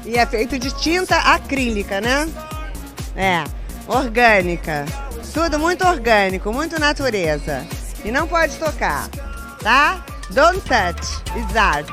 E é feito de tinta acrílica, né? É, orgânica. Tudo muito orgânico, muito natureza. E não pode tocar, tá? Don't touch, it's art.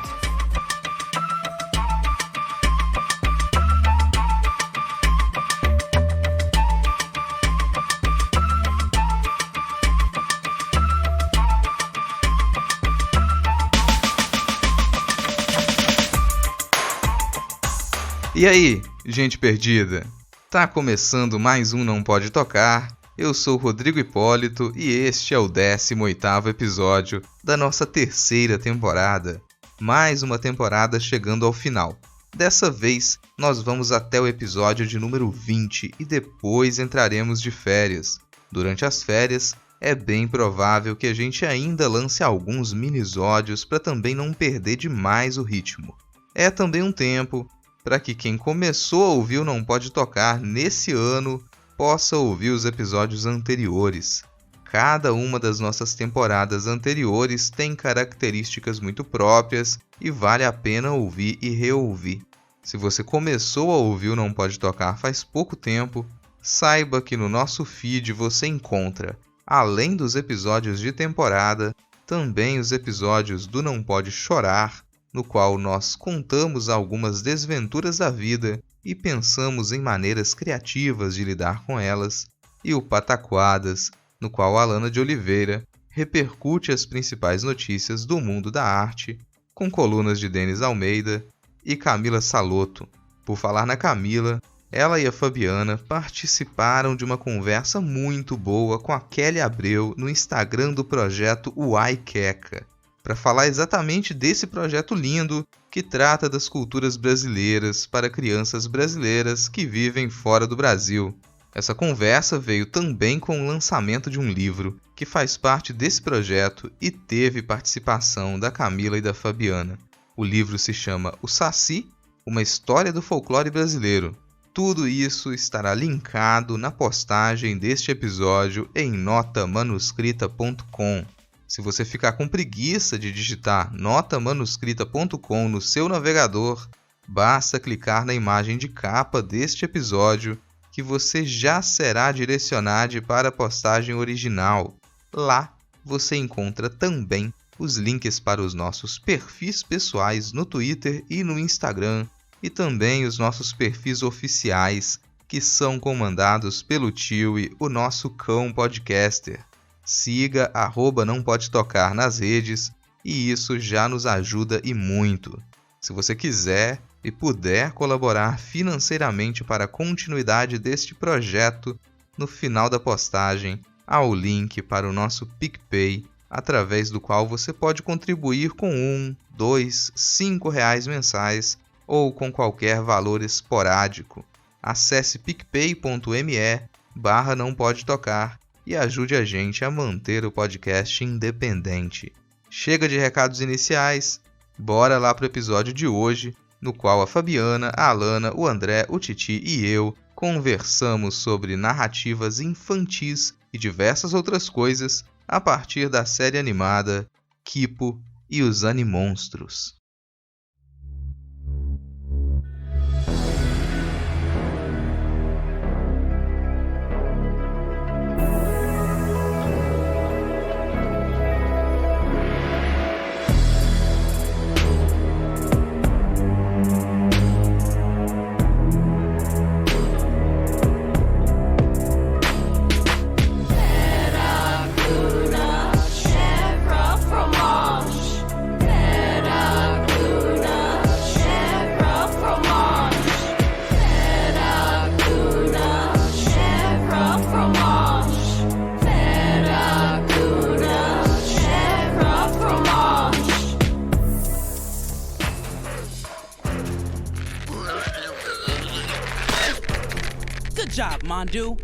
E aí, gente perdida? Tá começando mais um Não Pode Tocar. Eu sou Rodrigo Hipólito e este é o 18º episódio da nossa terceira temporada. Mais uma temporada chegando ao final. Dessa vez, nós vamos até o episódio de número 20 e depois entraremos de férias. Durante as férias, é bem provável que a gente ainda lance alguns minisódios para também não perder demais o ritmo. É também um tempo para que quem começou a ouvir o Não Pode Tocar nesse ano possa ouvir os episódios anteriores. Cada uma das nossas temporadas anteriores tem características muito próprias e vale a pena ouvir e reouvir. Se você começou a ouvir o Não Pode Tocar faz pouco tempo, saiba que no nosso feed você encontra, além dos episódios de temporada, também os episódios do Não Pode Chorar, no qual nós contamos algumas desventuras da vida e pensamos em maneiras criativas de lidar com elas, e o Pataquadas, no qual Alana de Oliveira repercute as principais notícias do mundo da arte, com colunas de Denis Almeida e Camila Salotto. Por falar na Camila, ela e a Fabiana participaram de uma conversa muito boa com a Kelly Abreu no Instagram do projeto Uai Queca, para falar exatamente desse projeto lindo que trata das culturas brasileiras para crianças brasileiras que vivem fora do Brasil. Essa conversa veio também com o lançamento de um livro que faz parte desse projeto e teve participação da Camila e da Fabiana. O livro se chama O Saci, uma história do folclore brasileiro. Tudo isso estará linkado na postagem deste episódio em notamanuscrita.com. Se você ficar com preguiça de digitar notamanuscrita.com no seu navegador, basta clicar na imagem de capa deste episódio que você já será direcionado para a postagem original. Lá você encontra também os links para os nossos perfis pessoais no Twitter e no Instagram e também os nossos perfis oficiais, que são comandados pelo Tiwi, o nosso cão podcaster. Siga @não pode tocar nas redes e isso já nos ajuda e muito. Se você quiser e puder colaborar financeiramente para a continuidade deste projeto, no final da postagem há o link para o nosso PicPay, através do qual você pode contribuir com R$1, R$2, R$5 mensais ou com qualquer valor esporádico. Acesse picpay.me/não pode tocar e ajude a gente a manter o podcast independente. Chega de recados iniciais, bora lá pro episódio de hoje, no qual a Fabiana, a Alana, o André, o Titi e eu conversamos sobre narrativas infantis e diversas outras coisas a partir da série animada Kipo e os Animonstros. Good job, Mondu.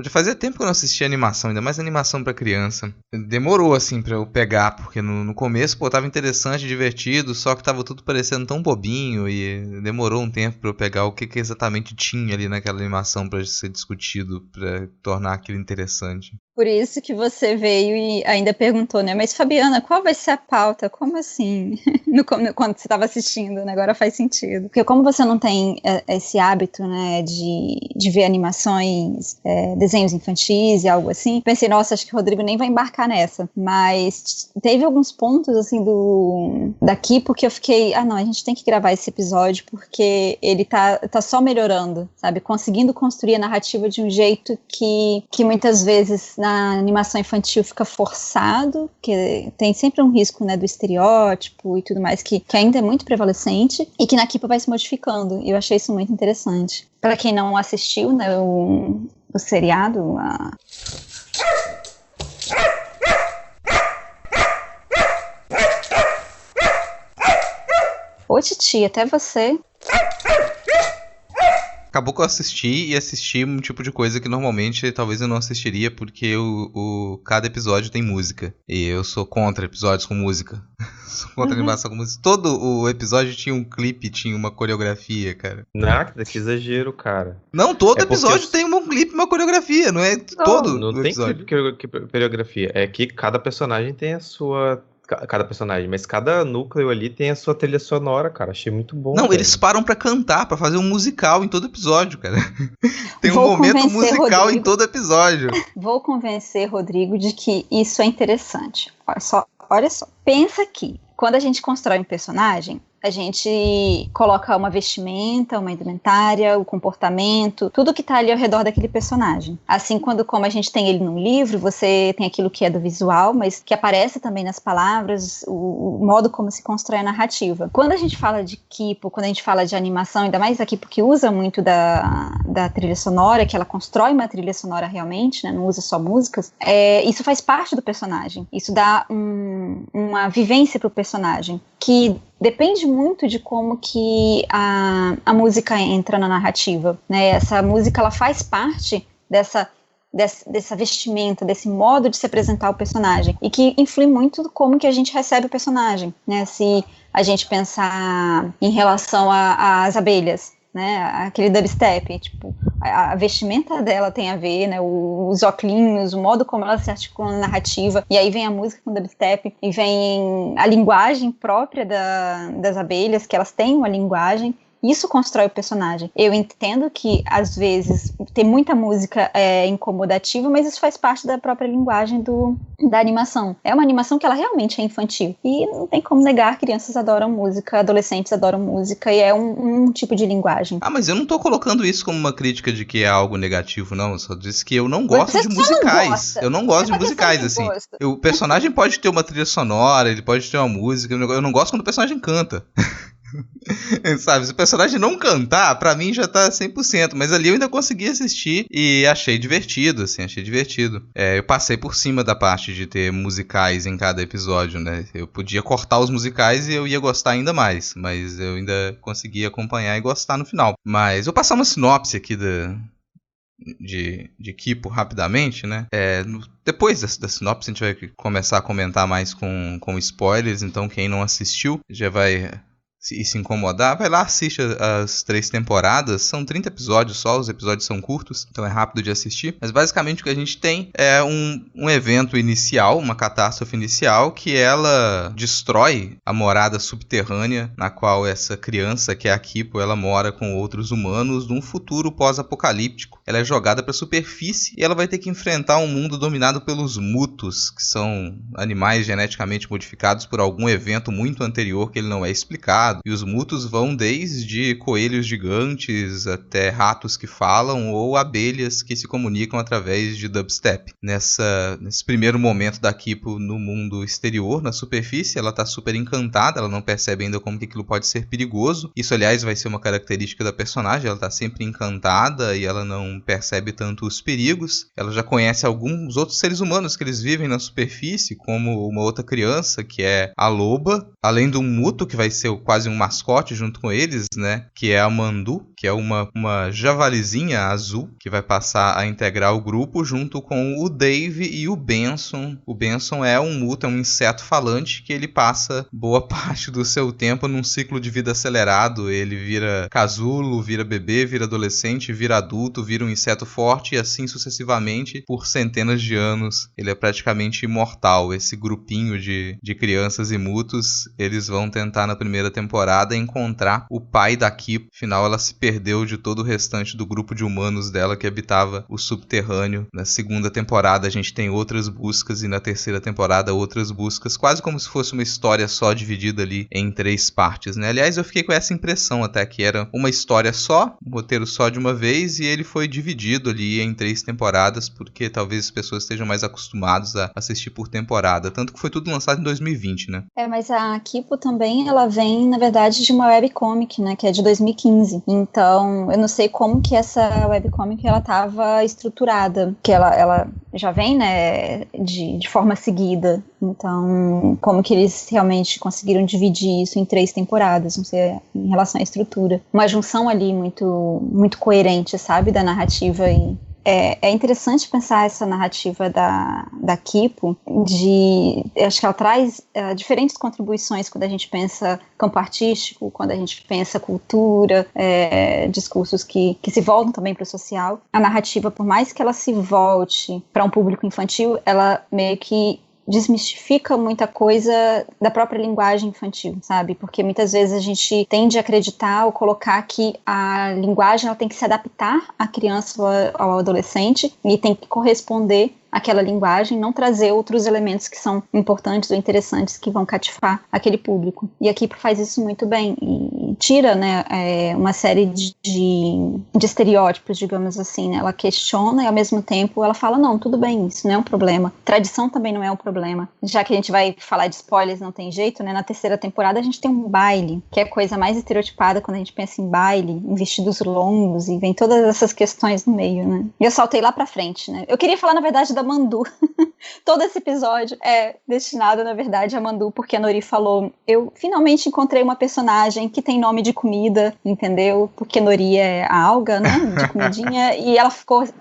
Já fazia tempo que eu não assistia animação, ainda mais animação pra criança. Demorou, assim, pra eu pegar, porque no começo, pô, tava interessante, divertido, só que tava tudo parecendo tão bobinho e demorou um tempo pra eu pegar o que exatamente tinha ali naquela animação pra ser discutido, pra tornar aquilo interessante. Por isso que você veio e ainda perguntou, né? Mas, Fabiana, qual vai ser a pauta? Como assim? Quando você estava assistindo, né? Agora faz sentido. Porque como você não tem esse hábito, né? De ver animações, desenhos infantis e algo assim, pensei, nossa, acho que o Rodrigo nem vai embarcar nessa. Mas teve alguns pontos, assim, daqui, porque eu fiquei, não, a gente tem que gravar esse episódio, porque ele tá só melhorando, sabe? Conseguindo construir a narrativa de um jeito que muitas vezes na animação infantil fica forçado, que tem sempre um risco, né, do estereótipo e tudo mais, que ainda é muito prevalecente, e que na Kipa vai se modificando, e eu achei isso muito interessante. Para quem não assistiu, né, o seriado, Ô, Titi, até você. Acabou que eu assisti um tipo de coisa que normalmente talvez eu não assistiria, porque cada episódio tem música. E eu sou contra episódios com música. Sou contra animação com música. Todo o episódio tinha um clipe, tinha uma coreografia, cara. Nada, que exagero, cara. Não, todo episódio tem um clipe e uma coreografia, não é todo não o tem episódio. clipe que coreografia. É que cada personagem tem a sua... Cada personagem, mas cada núcleo ali tem a sua trilha sonora, cara. Achei muito bom. Não, velho. eles param pra cantar, pra fazer um musical em todo episódio, cara. Tem um Vou momento convencer musical Rodrigo. em todo episódio. Vou convencer Rodrigo de que isso é interessante. Olha só. Pensa que quando a gente constrói um personagem, a gente coloca uma vestimenta, uma indumentária, o comportamento, tudo que tá ali ao redor daquele personagem. Assim, como a gente tem ele num livro, você tem aquilo que é do visual, mas que aparece também nas palavras, o modo como se constrói a narrativa. Quando a gente fala de Kipo, quando a gente fala de animação, ainda mais a Kipo que usa muito da trilha sonora, que ela constrói uma trilha sonora realmente, né, não usa só músicas, isso faz parte do personagem. Isso dá uma vivência pro personagem, que depende muito de como que a música entra na narrativa, né? Essa música, ela faz parte dessa vestimenta, desse modo de se apresentar o personagem, e que influi muito como que a gente recebe o personagem, né? Se a gente pensar em relação às abelhas, né? Aquele dubstep, tipo, a vestimenta dela tem a ver, né? Os óculos, o modo como ela se articula na narrativa, e aí vem a música com dubstep, e vem a linguagem própria das abelhas, que elas têm uma linguagem. Isso constrói o personagem. Eu entendo que, às vezes, ter muita música é incomodativo, mas isso faz parte da própria linguagem da animação. É uma animação que ela realmente é infantil. E não tem como negar, crianças adoram música, adolescentes adoram música, e é um tipo de linguagem. Mas eu não tô colocando isso como uma crítica de que é algo negativo, não. Eu só disse que eu não gosto de musicais. Eu não gosto de musicais, assim. O personagem pode ter uma trilha sonora, ele pode ter uma música. Eu não gosto quando o personagem canta. Sabe, se o personagem não cantar, pra mim já tá 100%, mas ali eu ainda consegui assistir e achei divertido, assim, eu passei por cima da parte de ter musicais em cada episódio, né, eu podia cortar os musicais e eu ia gostar ainda mais, mas eu ainda consegui acompanhar e gostar no final. Mas vou passar uma sinopse aqui de Kipo rapidamente, né? Depois da sinopse a gente vai começar a comentar mais com spoilers, então quem não assistiu já vai... se incomodar, vai lá, assiste as 3 temporadas, são 30 episódios só, os episódios são curtos, então é rápido de assistir, mas basicamente o que a gente tem é um evento inicial, uma catástrofe inicial, que ela destrói a morada subterrânea, na qual essa criança, que é a Kipo, ela mora com outros humanos, num futuro pós-apocalíptico. Ela é jogada para a superfície e ela vai ter que enfrentar um mundo dominado pelos mutos, que são animais geneticamente modificados por algum evento muito anterior que ele não é explicado. E os mutos vão desde coelhos gigantes até ratos que falam ou abelhas que se comunicam através de dubstep. Nesse primeiro momento da Kipo no mundo exterior, na superfície, ela está super encantada, ela não percebe ainda como que aquilo pode ser perigoso. Isso, aliás, vai ser uma característica da personagem, ela está sempre encantada e ela não percebe tanto os perigos. Ela já conhece alguns outros seres humanos que eles vivem na superfície, como uma outra criança, que é a loba, além do muto, que vai ser quase trazem um mascote junto com eles, né? Que é a Mandu, que é uma javalizinha azul, que vai passar a integrar o grupo junto com o Dave e o Benson. O Benson é um muto, é um inseto falante que ele passa boa parte do seu tempo num ciclo de vida acelerado. Ele vira casulo, vira bebê, vira adolescente, vira adulto, vira um inseto forte e assim sucessivamente por centenas de anos. Ele é praticamente imortal. Esse grupinho de crianças e mutos, eles vão tentar na primeira temporada encontrar o pai da Kipo. Afinal, ela se perdeu de todo o restante do grupo de humanos dela que habitava o subterrâneo. Na segunda temporada a gente tem outras buscas e na terceira temporada outras buscas, quase como se fosse uma história só dividida ali em 3 partes, né? Aliás, eu fiquei com essa impressão até que era uma história só, um roteiro só de uma vez, e ele foi dividido ali em 3 temporadas, porque talvez as pessoas estejam mais acostumadas a assistir por temporada, tanto que foi tudo lançado em 2020, né? Mas a Kipo também, ela vem, na verdade, de uma webcomic, né, que é de 2015. Então, eu não sei como que essa webcomic, ela tava estruturada, que ela já vem, né, de forma seguida. Então, como que eles realmente conseguiram dividir isso em 3 temporadas, não sei, em relação à estrutura. Uma junção ali muito, muito coerente, sabe, da narrativa e... É interessante pensar essa narrativa da Kipo, acho que ela traz diferentes contribuições quando a gente pensa campo artístico, quando a gente pensa cultura, discursos que se voltam também para o social. A narrativa, por mais que ela se volte para um público infantil, ela meio que desmistifica muita coisa da própria linguagem infantil, sabe? Porque muitas vezes a gente tende a acreditar ou colocar que a linguagem ela tem que se adaptar à criança ou ao adolescente e tem que corresponder àquela linguagem, não trazer outros elementos que são importantes ou interessantes que vão cativar aquele público. E a Kipo faz isso muito bem e tira, né, uma série de estereótipos, digamos assim, né? Ela questiona e ao mesmo tempo ela fala, não, tudo bem, isso não é um problema. Tradição também não é um problema. Já que a gente vai falar de spoilers, não tem jeito, né? Na terceira temporada a gente tem um baile, que é a coisa mais estereotipada quando a gente pensa em baile, em vestidos longos, e vem todas essas questões no meio, né? E eu saltei lá pra frente, né? Eu queria falar, na verdade, da Mandu. Todo esse episódio é destinado, na verdade, a Mandu, porque a Nori falou, eu finalmente encontrei uma personagem que tem nome de comida, entendeu? Porque Nori é a alga, né? De comidinha, e ela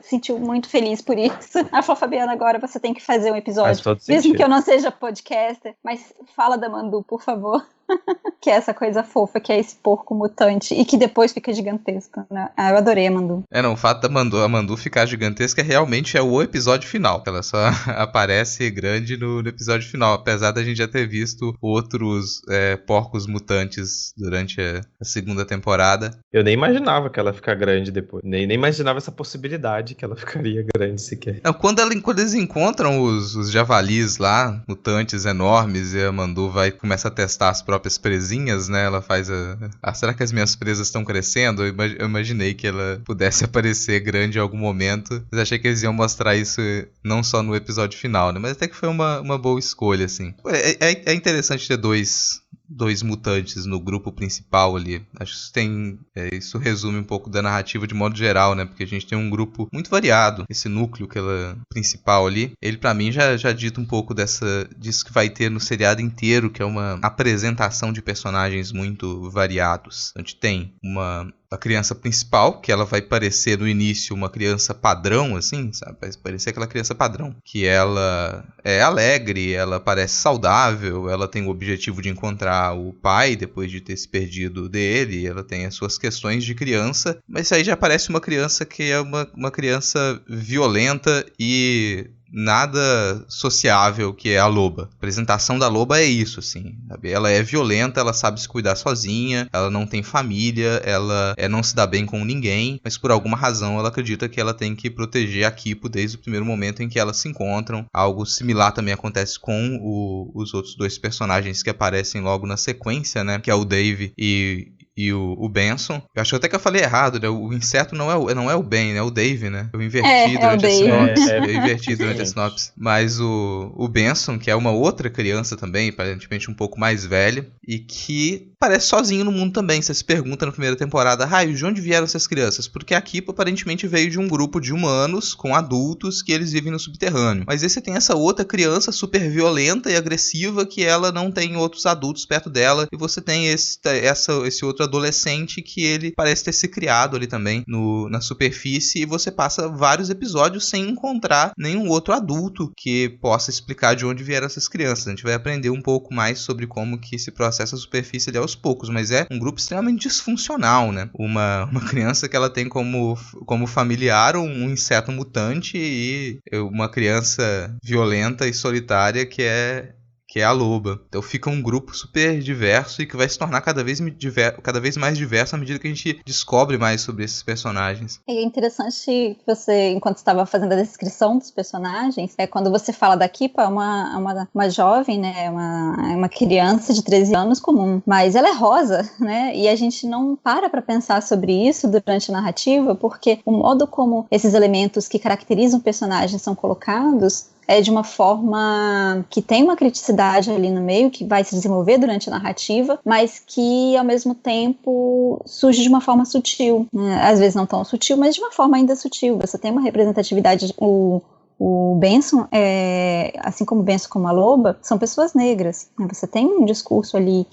sentiu muito feliz por isso. Ela falou, Fabiana, agora você tem que fazer um episódio, mesmo que eu não seja podcaster, mas fala da Mandu, por favor. Que é essa coisa fofa, que é esse porco mutante e que depois fica gigantesco, né? Eu adorei a Mandu. Não, o fato a Mandu ficar gigantesca realmente é o episódio final. Ela só aparece grande no episódio final, apesar da gente já ter visto outros porcos mutantes durante a segunda temporada. Eu nem imaginava que ela ia ficar grande depois. Nem imaginava essa possibilidade que ela ficaria grande sequer. Não, quando eles encontram os javalis lá, mutantes enormes, e a Mandu começa a testar as próprias presinhas, né? Ela faz será que as minhas presas estão crescendo? Eu imaginei que ela pudesse aparecer grande em algum momento, mas achei que eles iam mostrar isso não só no episódio final, né? Mas até que foi uma boa escolha, assim. É interessante ter dois mutantes no grupo principal ali. Acho que isso resume um pouco da narrativa de modo geral, né? Porque a gente tem um grupo muito variado. Esse núcleo principal ali, ele pra mim já dita um pouco disso que vai ter no seriado inteiro, que é uma apresentação de personagens muito variados. A gente tem a criança principal, que ela vai parecer no início uma criança padrão, assim, sabe? Vai parecer aquela criança padrão. Que ela é alegre, ela parece saudável, ela tem o objetivo de encontrar o pai depois de ter se perdido dele, ela tem as suas questões de criança, mas aí já parece uma criança que é uma criança violenta e nada sociável, que é a loba. A apresentação da loba é isso, assim, sabe? Ela é violenta, ela sabe se cuidar sozinha, ela não tem família, ela não se dá bem com ninguém, mas por alguma razão ela acredita que ela tem que proteger a Kipo desde o primeiro momento em que elas se encontram. Algo similar também acontece com os outros 2 personagens que aparecem logo na sequência, né? Que é o Dave e e o Benson. Eu acho até que eu falei errado, né? O inseto não é o Ben, né? É o Dave, né? Eu inverti durante a sinopse. Eu inverti durante a sinopse. Mas o Benson, que é uma outra criança também, aparentemente um pouco mais velha, e que parece sozinho no mundo também. Você se pergunta na primeira temporada, Raio, de onde vieram essas crianças? Porque a Kipo aparentemente veio de um grupo de humanos com adultos que eles vivem no subterrâneo. Mas aí você tem essa outra criança super violenta e agressiva que ela não tem outros adultos perto dela. E você tem esse outro adolescente que ele parece ter se criado ali também na superfície. E você passa vários episódios sem encontrar nenhum outro adulto que possa explicar de onde vieram essas crianças. A gente vai aprender um pouco mais sobre como que se processa a superfície ali aos poucos. Mas é um grupo extremamente disfuncional, né? Uma criança que ela tem como familiar um inseto mutante e uma criança violenta e solitária que é a loba. Então fica um grupo super diverso e que vai se tornar cada vez mais diverso à medida que a gente descobre mais sobre esses personagens. É interessante você, enquanto estava fazendo a descrição dos personagens, quando você fala da Kipo, é uma jovem, né, uma criança de 13 anos comum, mas ela é rosa, né, e a gente não para pensar sobre isso durante a narrativa, porque o modo como esses elementos que caracterizam o personagem são colocados é de uma forma que tem uma criticidade ali no meio, que vai se desenvolver durante a narrativa, mas que, ao mesmo tempo, surge de uma forma sutil, né? Às vezes não tão sutil, mas de uma forma ainda sutil. Você tem uma representatividade... O Benson, assim como o Benson como a loba, são pessoas negras, né? Você tem um discurso ali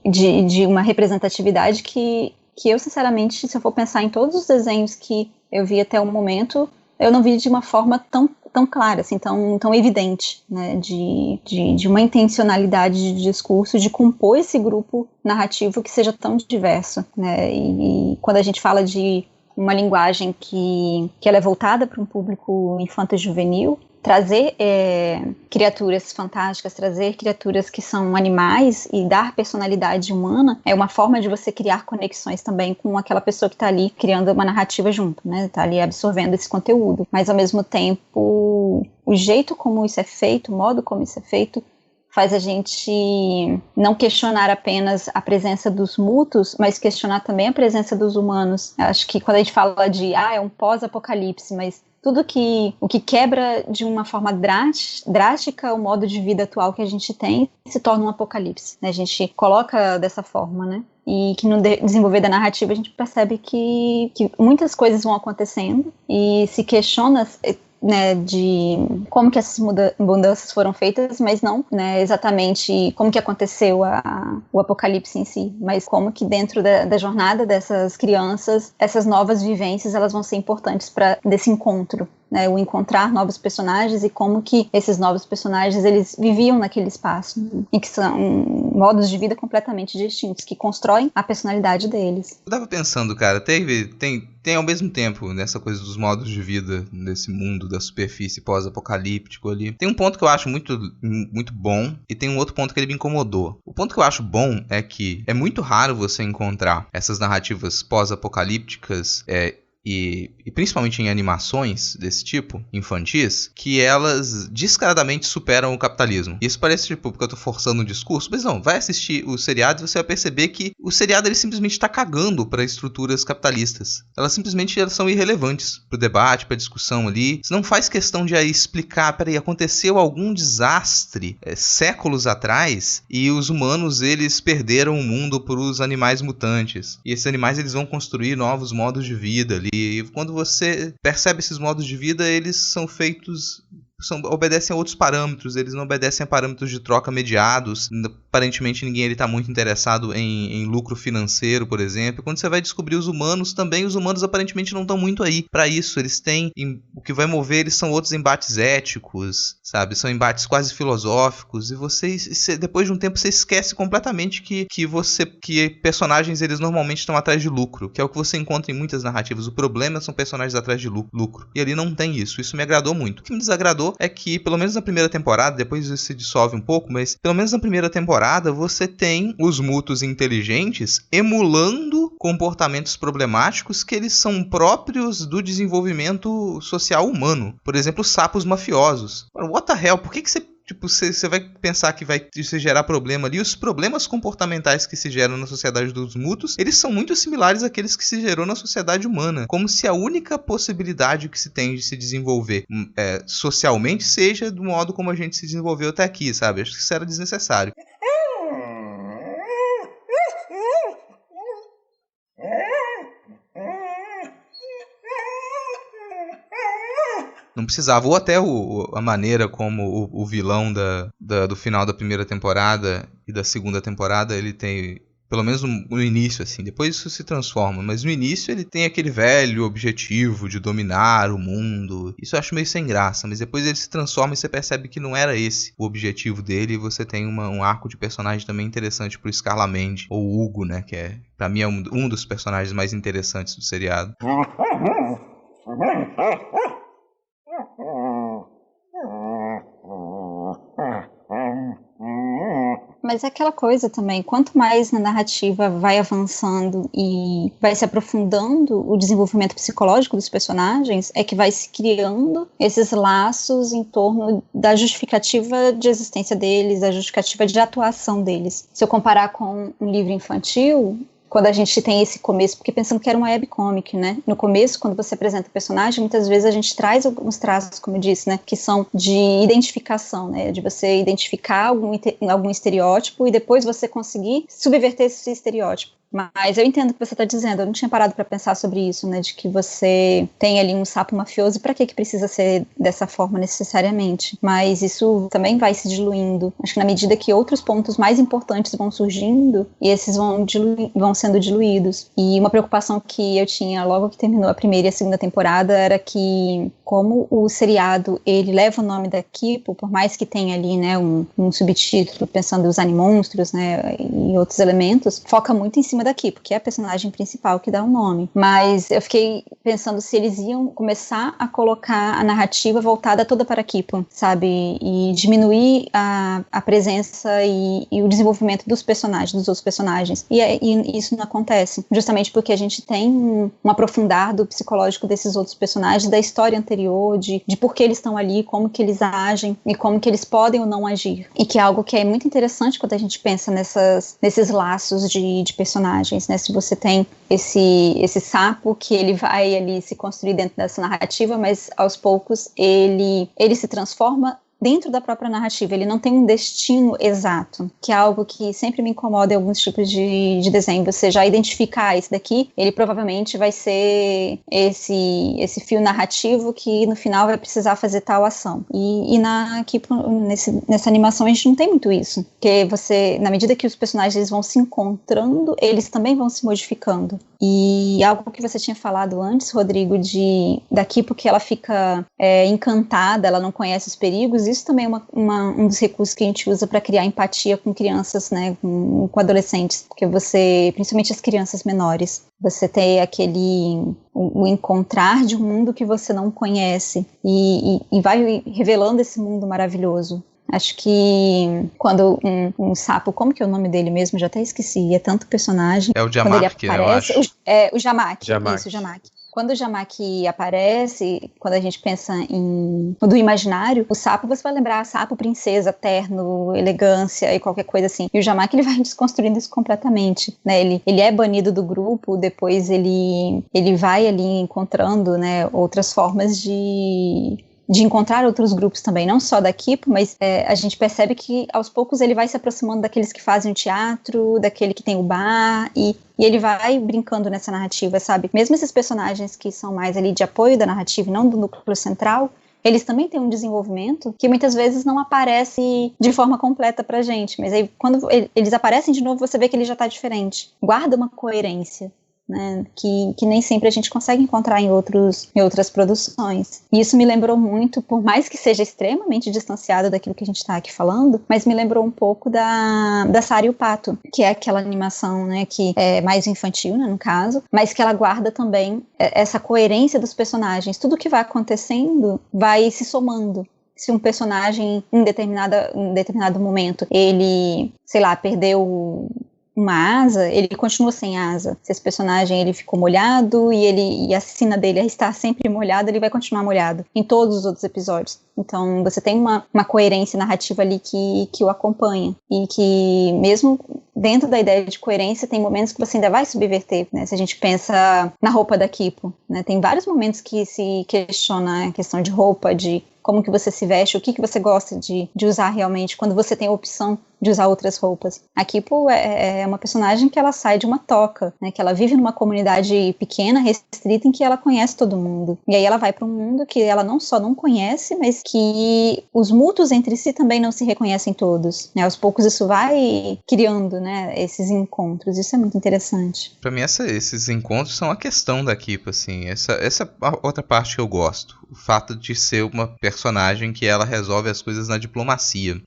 de uma representatividade que eu, sinceramente, se eu for pensar em todos os desenhos que eu vi até o momento, eu não vi de uma forma tão clara, assim, tão evidente, né, de uma intencionalidade de discurso, de compor esse grupo narrativo que seja tão diverso, né, e quando a gente fala de uma linguagem que ela é voltada para um público infanto-juvenil, trazer criaturas fantásticas, trazer criaturas que são animais e dar personalidade humana é uma forma de você criar conexões também com aquela pessoa que está ali criando uma narrativa junto, né? Está ali absorvendo esse conteúdo. Mas, ao mesmo tempo, o jeito como isso é feito, o modo como isso é feito, faz a gente não questionar apenas a presença dos mutos, mas questionar também a presença dos humanos. Acho que quando a gente fala de, é um pós-apocalipse, mas tudo o que quebra de uma forma drástica o modo de vida atual que a gente tem se torna um apocalipse, né? A gente coloca dessa forma, né? E que no desenvolver da narrativa a gente percebe que muitas coisas vão acontecendo e se questiona, né, de como que essas mudanças foram feitas, mas não, né, exatamente como que aconteceu o apocalipse em si, mas como que dentro da jornada dessas crianças, essas novas vivências, elas vão ser importantes para desse encontro, né, o encontrar novos personagens e como que esses novos personagens eles viviam naquele espaço, né, e que são modos de vida completamente distintos, que constroem a personalidade deles. Eu tava pensando, cara, tem ao mesmo tempo nessa coisa dos modos de vida nesse mundo da superfície pós-apocalíptico ali. Tem um ponto que eu acho muito, muito bom e tem um outro ponto que ele me incomodou. O ponto que eu acho bom é que é muito raro você encontrar essas narrativas pós-apocalípticas e principalmente em animações desse tipo, infantis, que elas descaradamente superam o capitalismo. Isso parece tipo, porque eu tô forçando o discurso, mas não, vai assistir o seriado e você vai perceber que o seriado ele simplesmente tá cagando para estruturas capitalistas. Elas são irrelevantes pro debate, pra discussão ali. Você não faz questão de aí explicar, peraí, aconteceu algum desastre séculos atrás e os humanos eles perderam o mundo pros animais mutantes. E esses animais eles vão construir novos modos de vida ali. E quando você percebe esses modos de vida, eles são feitos... obedecem a outros parâmetros, eles não obedecem a parâmetros de troca mediados. Aparentemente ninguém está muito interessado em lucro financeiro, por exemplo. Quando você vai descobrir os humanos também, os humanos aparentemente não estão muito aí para isso. Eles têm, o que vai mover eles são outros embates éticos, sabe? São embates quase filosóficos, e depois de um tempo você esquece completamente que personagens eles normalmente estão atrás de lucro, que é o que você encontra em muitas narrativas. O problema são personagens atrás de lucro, e ali não tem isso me agradou muito. O que me desagradou é que, pelo menos na primeira temporada, depois isso se dissolve um pouco, mas pelo menos na primeira temporada você tem os mutos inteligentes emulando comportamentos problemáticos que eles são próprios do desenvolvimento social humano. Por exemplo, os sapos mafiosos. What the hell? Por que você tipo, você vai pensar que vai se gerar problema ali. Os problemas comportamentais que se geram na sociedade dos mutos, eles são muito similares àqueles que se gerou na sociedade humana. Como se a única possibilidade que se tem de se desenvolver socialmente seja do modo como a gente se desenvolveu até aqui, sabe? Acho que isso era desnecessário. Não precisava. Ou até a maneira como o vilão do final da primeira temporada e da segunda temporada, ele tem, pelo menos no início, assim, depois isso se transforma, mas no início ele tem aquele velho objetivo de dominar o mundo. Isso eu acho meio sem graça, mas depois ele se transforma e você percebe que não era esse o objetivo dele, e você tem um arco de personagem também interessante pro Scarlamente, ou Hugo, né, que pra mim é um dos personagens mais interessantes do seriado. Mas é aquela coisa também, quanto mais na narrativa vai avançando e vai se aprofundando o desenvolvimento psicológico dos personagens, é que vai se criando esses laços em torno da justificativa de existência deles, da justificativa de atuação deles. Se eu comparar com um livro infantil, quando a gente tem esse começo, porque pensando que era uma webcomic, né? No começo, quando você apresenta o personagem, muitas vezes a gente traz alguns traços, como eu disse, né? Que são de identificação, né? De você identificar algum estereótipo e depois você conseguir subverter esse estereótipo. Mas eu entendo o que você está dizendo, eu não tinha parado para pensar sobre isso, né, de que você tem ali um sapo mafioso, para que precisa ser dessa forma necessariamente? Mas isso também vai se diluindo. Acho que na medida que outros pontos mais importantes vão surgindo, e esses vão sendo diluídos. E uma preocupação que eu tinha logo que terminou a primeira e a segunda temporada era que, como o seriado, ele leva o nome da Kipo, por mais que tenha ali, né, um subtítulo pensando nos animonstros, né, e outros elementos, foca muito em cima da Kipo, que é a personagem principal que dá o nome. Mas eu fiquei pensando se eles iam começar a colocar a narrativa voltada toda para a Kipo, sabe? E diminuir a presença e o desenvolvimento dos outros personagens. E isso não acontece, justamente porque a gente tem um aprofundar do psicológico desses outros personagens, da história anterior, de por que eles estão ali, como que eles agem e como que eles podem ou não agir. E que é algo que é muito interessante quando a gente pensa nesses laços de personagens, né? Se você tem esse sapo que ele vai ali se construir dentro dessa narrativa, mas aos poucos ele se transforma dentro da própria narrativa, ele não tem um destino exato, que é algo que sempre me incomoda em alguns tipos de desenho. Você já identificar esse daqui, ele provavelmente vai ser esse fio narrativo que no final vai precisar fazer tal ação. E aqui nessa animação a gente não tem muito isso, porque você, na medida que os personagens eles vão se encontrando, eles também vão se modificando. E algo que você tinha falado antes, Rodrigo, da Kipo, que ela fica encantada, ela não conhece os perigos. Isso também é um dos recursos que a gente usa para criar empatia com crianças, né, com adolescentes, porque principalmente as crianças menores, você tem o encontrar de um mundo que você não conhece e vai revelando esse mundo maravilhoso. Acho que quando um sapo, como que é o nome dele mesmo? Já até esqueci, é tanto personagem. É o Jamak, eu acho. O Jamak. Isso, o Jamak. Quando o Jamak aparece, quando a gente pensa do imaginário, o sapo, você vai lembrar sapo, princesa, terno, elegância e qualquer coisa assim. E o Jamak, ele vai desconstruindo isso completamente, né? Ele é banido do grupo, depois ele vai ali encontrando, né, outras formas de encontrar outros grupos também, não só da Kipo, mas a gente percebe que aos poucos ele vai se aproximando daqueles que fazem o teatro, daquele que tem o bar, e ele vai brincando nessa narrativa, sabe? Mesmo esses personagens que são mais ali de apoio da narrativa e não do núcleo central, eles também têm um desenvolvimento que muitas vezes não aparece de forma completa pra gente, mas aí quando eles aparecem de novo, você vê que ele já tá diferente. Guarda uma coerência, né, que nem sempre a gente consegue encontrar em outras produções. E isso me lembrou muito, por mais que seja extremamente distanciado daquilo que a gente está aqui falando, mas me lembrou um pouco da Sara e o Pato, que é aquela animação, né, que é mais infantil, né, no caso, mas que ela guarda também essa coerência dos personagens. Tudo que vai acontecendo vai se somando. Se um personagem em determinado momento, ele, sei lá, perdeu uma asa, ele continua sem asa. Se esse personagem ele ficou molhado e a sina dele está sempre molhada, ele vai continuar molhado em todos os outros episódios. Então você tem uma coerência narrativa ali que o acompanha. E que mesmo dentro da ideia de coerência, tem momentos que você ainda vai subverter, né? Se a gente pensa na roupa da Kipo, né? Tem vários momentos que se questiona a questão de roupa, de como que você se veste, o que você gosta de usar realmente, quando você tem a opção de usar outras roupas. A Kipo é uma personagem que ela sai de uma toca, né? Que ela vive numa comunidade pequena, restrita, em que ela conhece todo mundo. E aí ela vai para um mundo que ela não só não conhece, mas que os mútuos entre si também não se reconhecem todos, né? Aos poucos isso vai criando, né, esses encontros. Isso é muito interessante. Pra mim, esses encontros são a questão da Kipo, assim. Essa é a outra parte que eu gosto. O fato de ser uma personagem que ela resolve as coisas na diplomacia.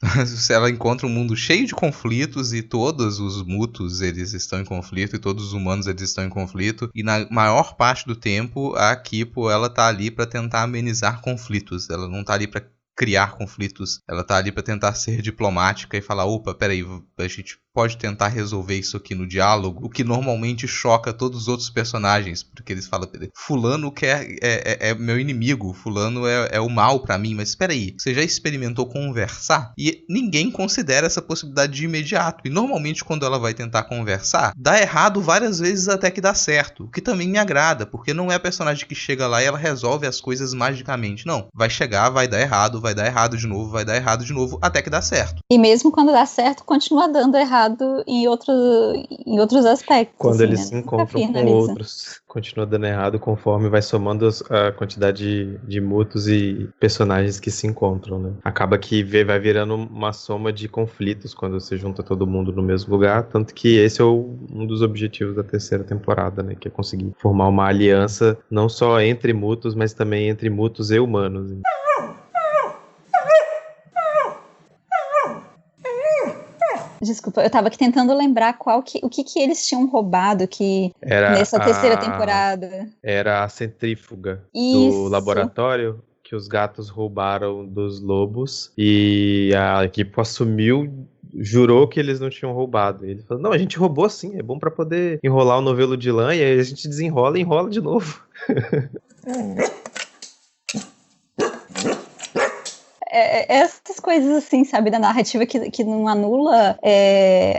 Ela encontra um mundo cheio de conflitos e todos os mútuos eles estão em conflito e todos os humanos eles estão em conflito. E na maior parte do tempo, a Kipo, ela tá ali pra tentar amenizar conflitos. Ela não tá ali pra criar conflitos. Ela tá ali pra tentar ser diplomática e falar, opa, peraí, a gente pode tentar resolver isso aqui no diálogo, o que normalmente choca todos os outros personagens, porque eles falam, fulano é meu inimigo, fulano é o mal pra mim, mas espera aí, você já experimentou conversar? E ninguém considera essa possibilidade de imediato, e normalmente quando ela vai tentar conversar, dá errado várias vezes até que dá certo, o que também me agrada, porque não é a personagem que chega lá e ela resolve as coisas magicamente, não, vai chegar, vai dar errado de novo, vai dar errado de novo, até que dá certo. E mesmo quando dá certo, continua dando errado em outros aspectos. Quando assim, eles né? se encontram com outros, continua dando errado conforme vai somando a quantidade de mútuos e personagens que se encontram, né? Acaba que vai virando uma soma de conflitos quando você junta todo mundo no mesmo lugar, tanto que esse é um dos objetivos da terceira temporada, né? Que é conseguir formar uma aliança não só entre mútuos, mas também entre mútuos e humanos. Desculpa, eu tava aqui tentando lembrar o que eles tinham roubado nessa terceira temporada. Era a centrífuga Isso. do laboratório que os gatos roubaram dos lobos e a equipe jurou que eles não tinham roubado. E ele falou, não, a gente roubou sim, é bom pra poder enrolar o novelo de lã e aí a gente desenrola e enrola de novo. Essas coisas assim, sabe, da narrativa que não anula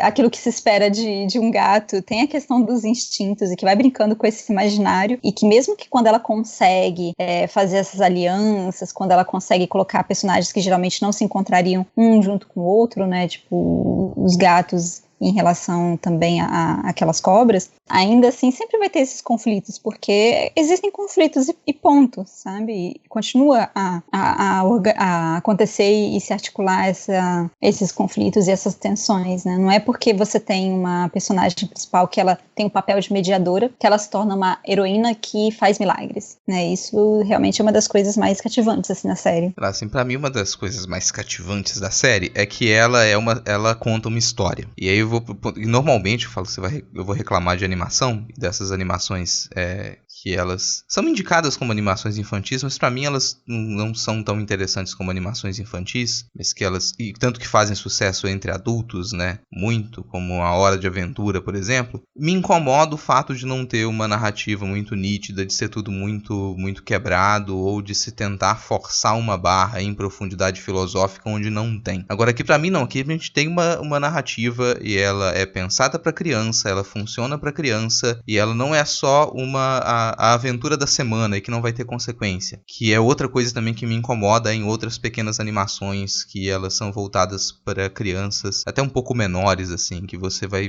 aquilo que se espera de um gato. Tem a questão dos instintos e que vai brincando com esse imaginário e que mesmo que quando ela consegue fazer essas alianças, quando ela consegue colocar personagens que geralmente não se encontrariam um junto com o outro, né, tipo os gatos em relação também a aquelas cobras, ainda assim sempre vai ter esses conflitos, porque existem conflitos e ponto, sabe? E continua a acontecer e se articular esses conflitos e essas tensões, né? Não é porque você tem uma personagem principal que ela tem um papel de mediadora que ela se torna uma heroína que faz milagres, né? Isso realmente é uma das coisas mais cativantes assim na série. Assim, pra mim, uma das coisas mais cativantes da série é que ela conta uma história. E aí normalmente eu vou reclamar de animação, dessas animações que elas são indicadas como animações infantis, mas pra mim elas não são tão interessantes como animações infantis, mas que elas, e tanto que fazem sucesso entre adultos, né, muito, como A Hora de Aventura, por exemplo. Me incomoda o fato de não ter uma narrativa muito nítida, de ser tudo muito, muito quebrado, ou de se tentar forçar uma barra em profundidade filosófica onde não tem. Agora aqui pra mim não, aqui a gente tem uma narrativa e ela é pensada pra criança, ela funciona pra criança, e ela não é só a aventura da semana e que não vai ter consequência, que é outra coisa também que me incomoda em outras pequenas animações que elas são voltadas para crianças até um pouco menores, assim, que você vai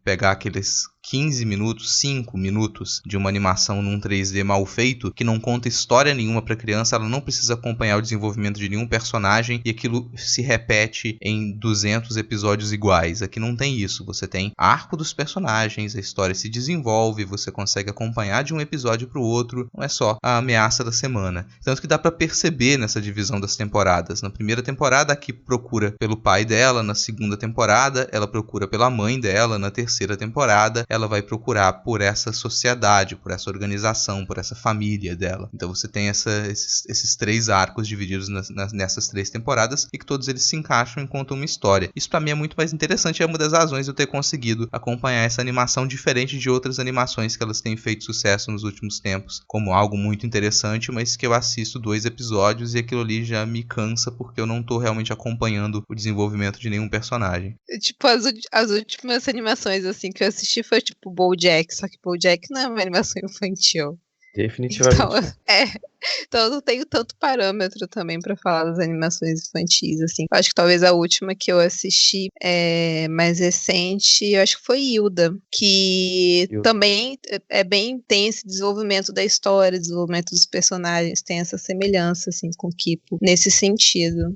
pegar aqueles 15 minutos, 5 minutos de uma animação num 3D mal feito, que não conta história nenhuma pra criança, ela não precisa acompanhar o desenvolvimento de nenhum personagem e aquilo se repete em 200 episódios iguais. Aqui não tem isso, você tem arco dos personagens, a história se desenvolve, você consegue acompanhar de um episódio pro outro, não é só a ameaça da semana. Tanto que dá pra perceber nessa divisão das temporadas. Na primeira temporada, a Kipo procura pelo pai dela, na segunda temporada, ela procura pela mãe dela, na terceira temporada, ela vai procurar por essa sociedade, por essa organização, por essa família dela. Então você tem esses 3 arcos divididos nessas 3 temporadas e que todos eles se encaixam e contam uma história. Isso pra mim é muito mais interessante e é uma das razões de eu ter conseguido acompanhar essa animação diferente de outras animações que elas têm feito sucesso nos últimos tempos, como algo muito interessante, mas que eu assisto 2 episódios e aquilo ali já me cansa porque eu não tô realmente acompanhando o desenvolvimento de nenhum personagem. Tipo, as últimas animações assim que eu assisti foi tipo BoJack, só que BoJack não é uma animação infantil. Definitivamente. Então eu não tenho tanto parâmetro também pra falar das animações infantis, assim. Eu acho que talvez a última que eu assisti mais recente, eu acho que foi Hilda, que também tem esse desenvolvimento da história, desenvolvimento dos personagens, tem essa semelhança, assim, com o Kipo, nesse sentido.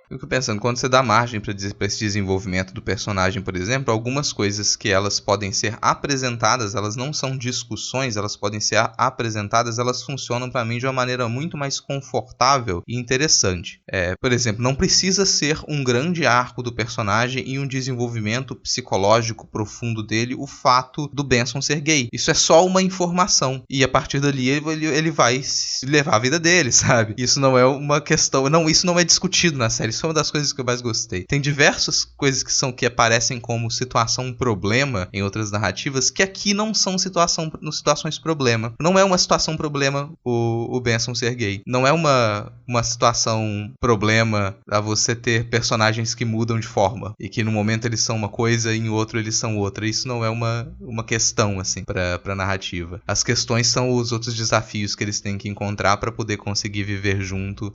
Eu fico pensando, quando você dá margem para esse desenvolvimento do personagem, por exemplo, algumas coisas que elas podem ser apresentadas, elas não são discussões, elas podem ser apresentadas, elas funcionam para mim de uma maneira muito mais confortável e interessante. Por exemplo, não precisa ser um grande arco do personagem e um desenvolvimento psicológico profundo dele o fato do Benson ser gay. Isso é só uma informação e a partir dali ele vai levar a vida dele, sabe? Isso não é uma questão, isso não é discutido na série. Isso é uma das coisas que eu mais gostei. Tem diversas coisas que aparecem como situação problema em outras narrativas, que aqui não são situações problema. Não é uma situação problema o Benson ser gay. Não é uma situação problema a você ter personagens que mudam de forma. E que no momento eles são uma coisa e em outro eles são outra. Isso não é uma questão, assim, pra narrativa. As questões são os outros desafios que eles têm que encontrar pra poder conseguir viver junto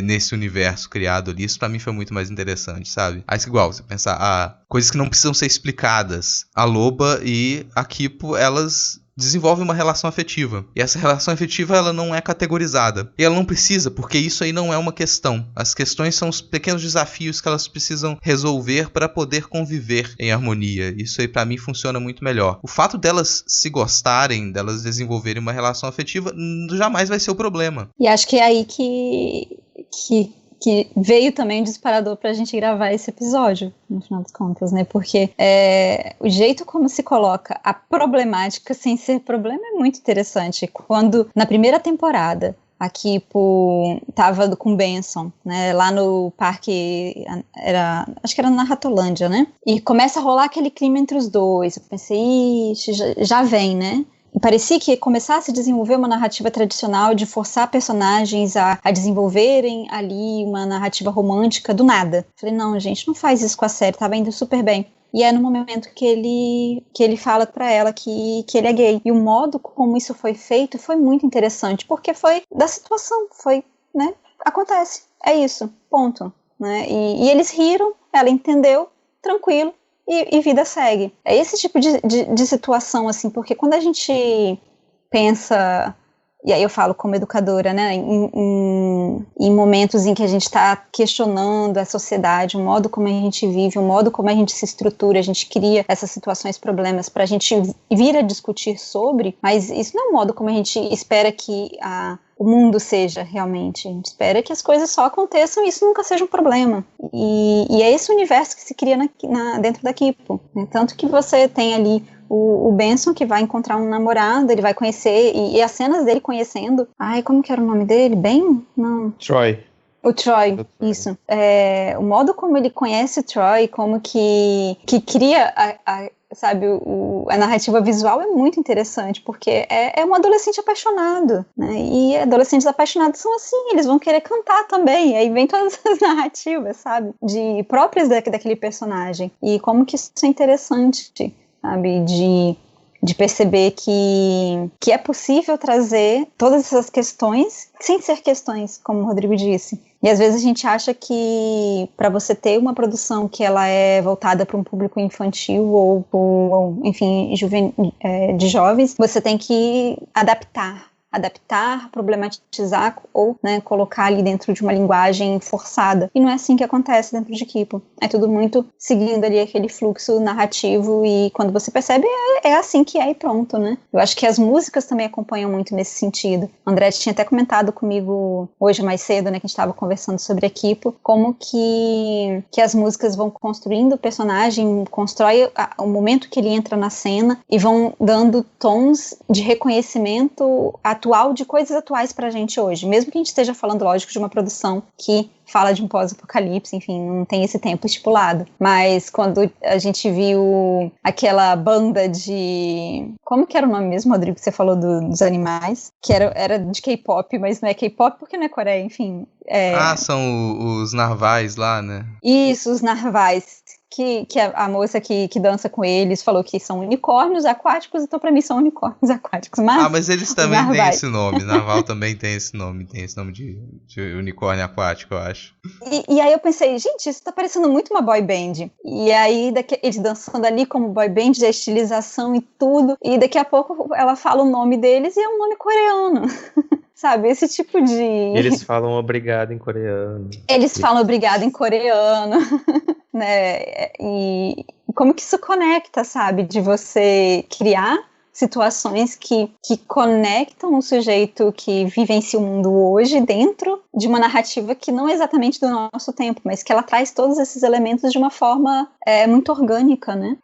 nesse universo criado ali. Isso pra mim foi muito mais interessante, sabe? Aí igual, você pensar, coisas que não precisam ser explicadas. A Loba e a Kipo, elas desenvolvem uma relação afetiva. E essa relação afetiva, ela não é categorizada. E ela não precisa, porque isso aí não é uma questão. As questões são os pequenos desafios que elas precisam resolver para poder conviver em harmonia. Isso aí pra mim funciona muito melhor. O fato delas se gostarem, delas desenvolverem uma relação afetiva, jamais vai ser o problema. E acho que é aí que veio também um disparador pra gente gravar esse episódio, no final das contas, né? Porque o jeito como se coloca a problemática sem ser problema é muito interessante. Quando, na primeira temporada, a Kipo tava com o Benson, né? Lá no parque, acho que era na Ratolândia, né? E começa a rolar aquele clima entre os dois. Eu pensei, já vem, né? E parecia que começasse a desenvolver uma narrativa tradicional de forçar personagens a desenvolverem ali uma narrativa romântica do nada. Falei, não, gente, não faz isso com a série, tava indo super bem. E é no momento que ele fala pra ela que ele é gay. E o modo como isso foi feito foi muito interessante, porque foi da situação, foi, né, acontece, é isso, ponto. Né? E eles riram, ela entendeu, tranquilo. E vida segue. É esse tipo de situação, assim, porque quando a gente pensa, e aí eu falo como educadora, né, em momentos em que a gente está questionando a sociedade, o modo como a gente vive, o modo como a gente se estrutura, a gente cria essas situações, problemas para a gente vir a discutir sobre, mas isso não é o modo como a gente espera que o mundo seja realmente. A gente espera que as coisas só aconteçam e isso nunca seja um problema. E é esse universo que se cria dentro da Kipo. Né? Tanto que você tem ali o Benson, que vai encontrar um namorado, ele vai conhecer, e as cenas dele conhecendo... Ai, como que era o nome dele? Ben? Não. Troy. O Troy, isso. O modo como ele conhece o Troy, como que cria sabe, a narrativa visual é muito interessante, porque é um adolescente apaixonado, né? E adolescentes apaixonados são assim, eles vão querer cantar também, aí vem todas as narrativas, sabe, próprias daquele personagem, e como que isso é interessante, sabe, de perceber que é possível trazer todas essas questões sem ser questões, como o Rodrigo disse. E às vezes a gente acha que para você ter uma produção que ela é voltada para um público infantil ou enfim, de jovens, você tem que adaptar adaptar, problematizar ou, né, colocar ali dentro de uma linguagem forçada. E não é assim que acontece dentro de Kipo. É tudo muito seguindo ali aquele fluxo narrativo e quando você percebe, é assim que é e pronto, né? Eu acho que as músicas também acompanham muito nesse sentido. O André tinha até comentado comigo hoje mais cedo, né, que a gente estava conversando sobre a Kipo, como que as músicas vão construindo o personagem, constrói o momento que ele entra na cena e vão dando tons de reconhecimento atual de coisas atuais pra gente hoje. Mesmo que a gente esteja falando, lógico, de uma produção que fala de um pós-apocalipse, enfim, não tem esse tempo estipulado. Mas quando a gente viu aquela banda de... Como que era o nome mesmo, Rodrigo, que você falou dos animais? Que era de K-pop, mas não é K-pop porque não é Coreia, enfim. São os narvais lá, né? Isso, os narvais. Que a moça que dança com eles falou que são unicórnios aquáticos, então pra mim são unicórnios aquáticos. Mas eles também têm esse nome. Narval também tem esse nome de unicórnio aquático, eu acho. E aí eu pensei, gente, isso tá parecendo muito uma boy band. E aí eles dançando ali como boy band, a estilização e tudo. E daqui a pouco ela fala o nome deles e é um nome coreano. Sabe, esse tipo de... Eles falam obrigado em coreano. Eles falam obrigado em coreano. Né? E como que isso conecta, sabe? De você criar situações que conectam o sujeito que vivencia o mundo hoje dentro de uma narrativa que não é exatamente do nosso tempo, mas que ela traz todos esses elementos de uma forma muito orgânica, né?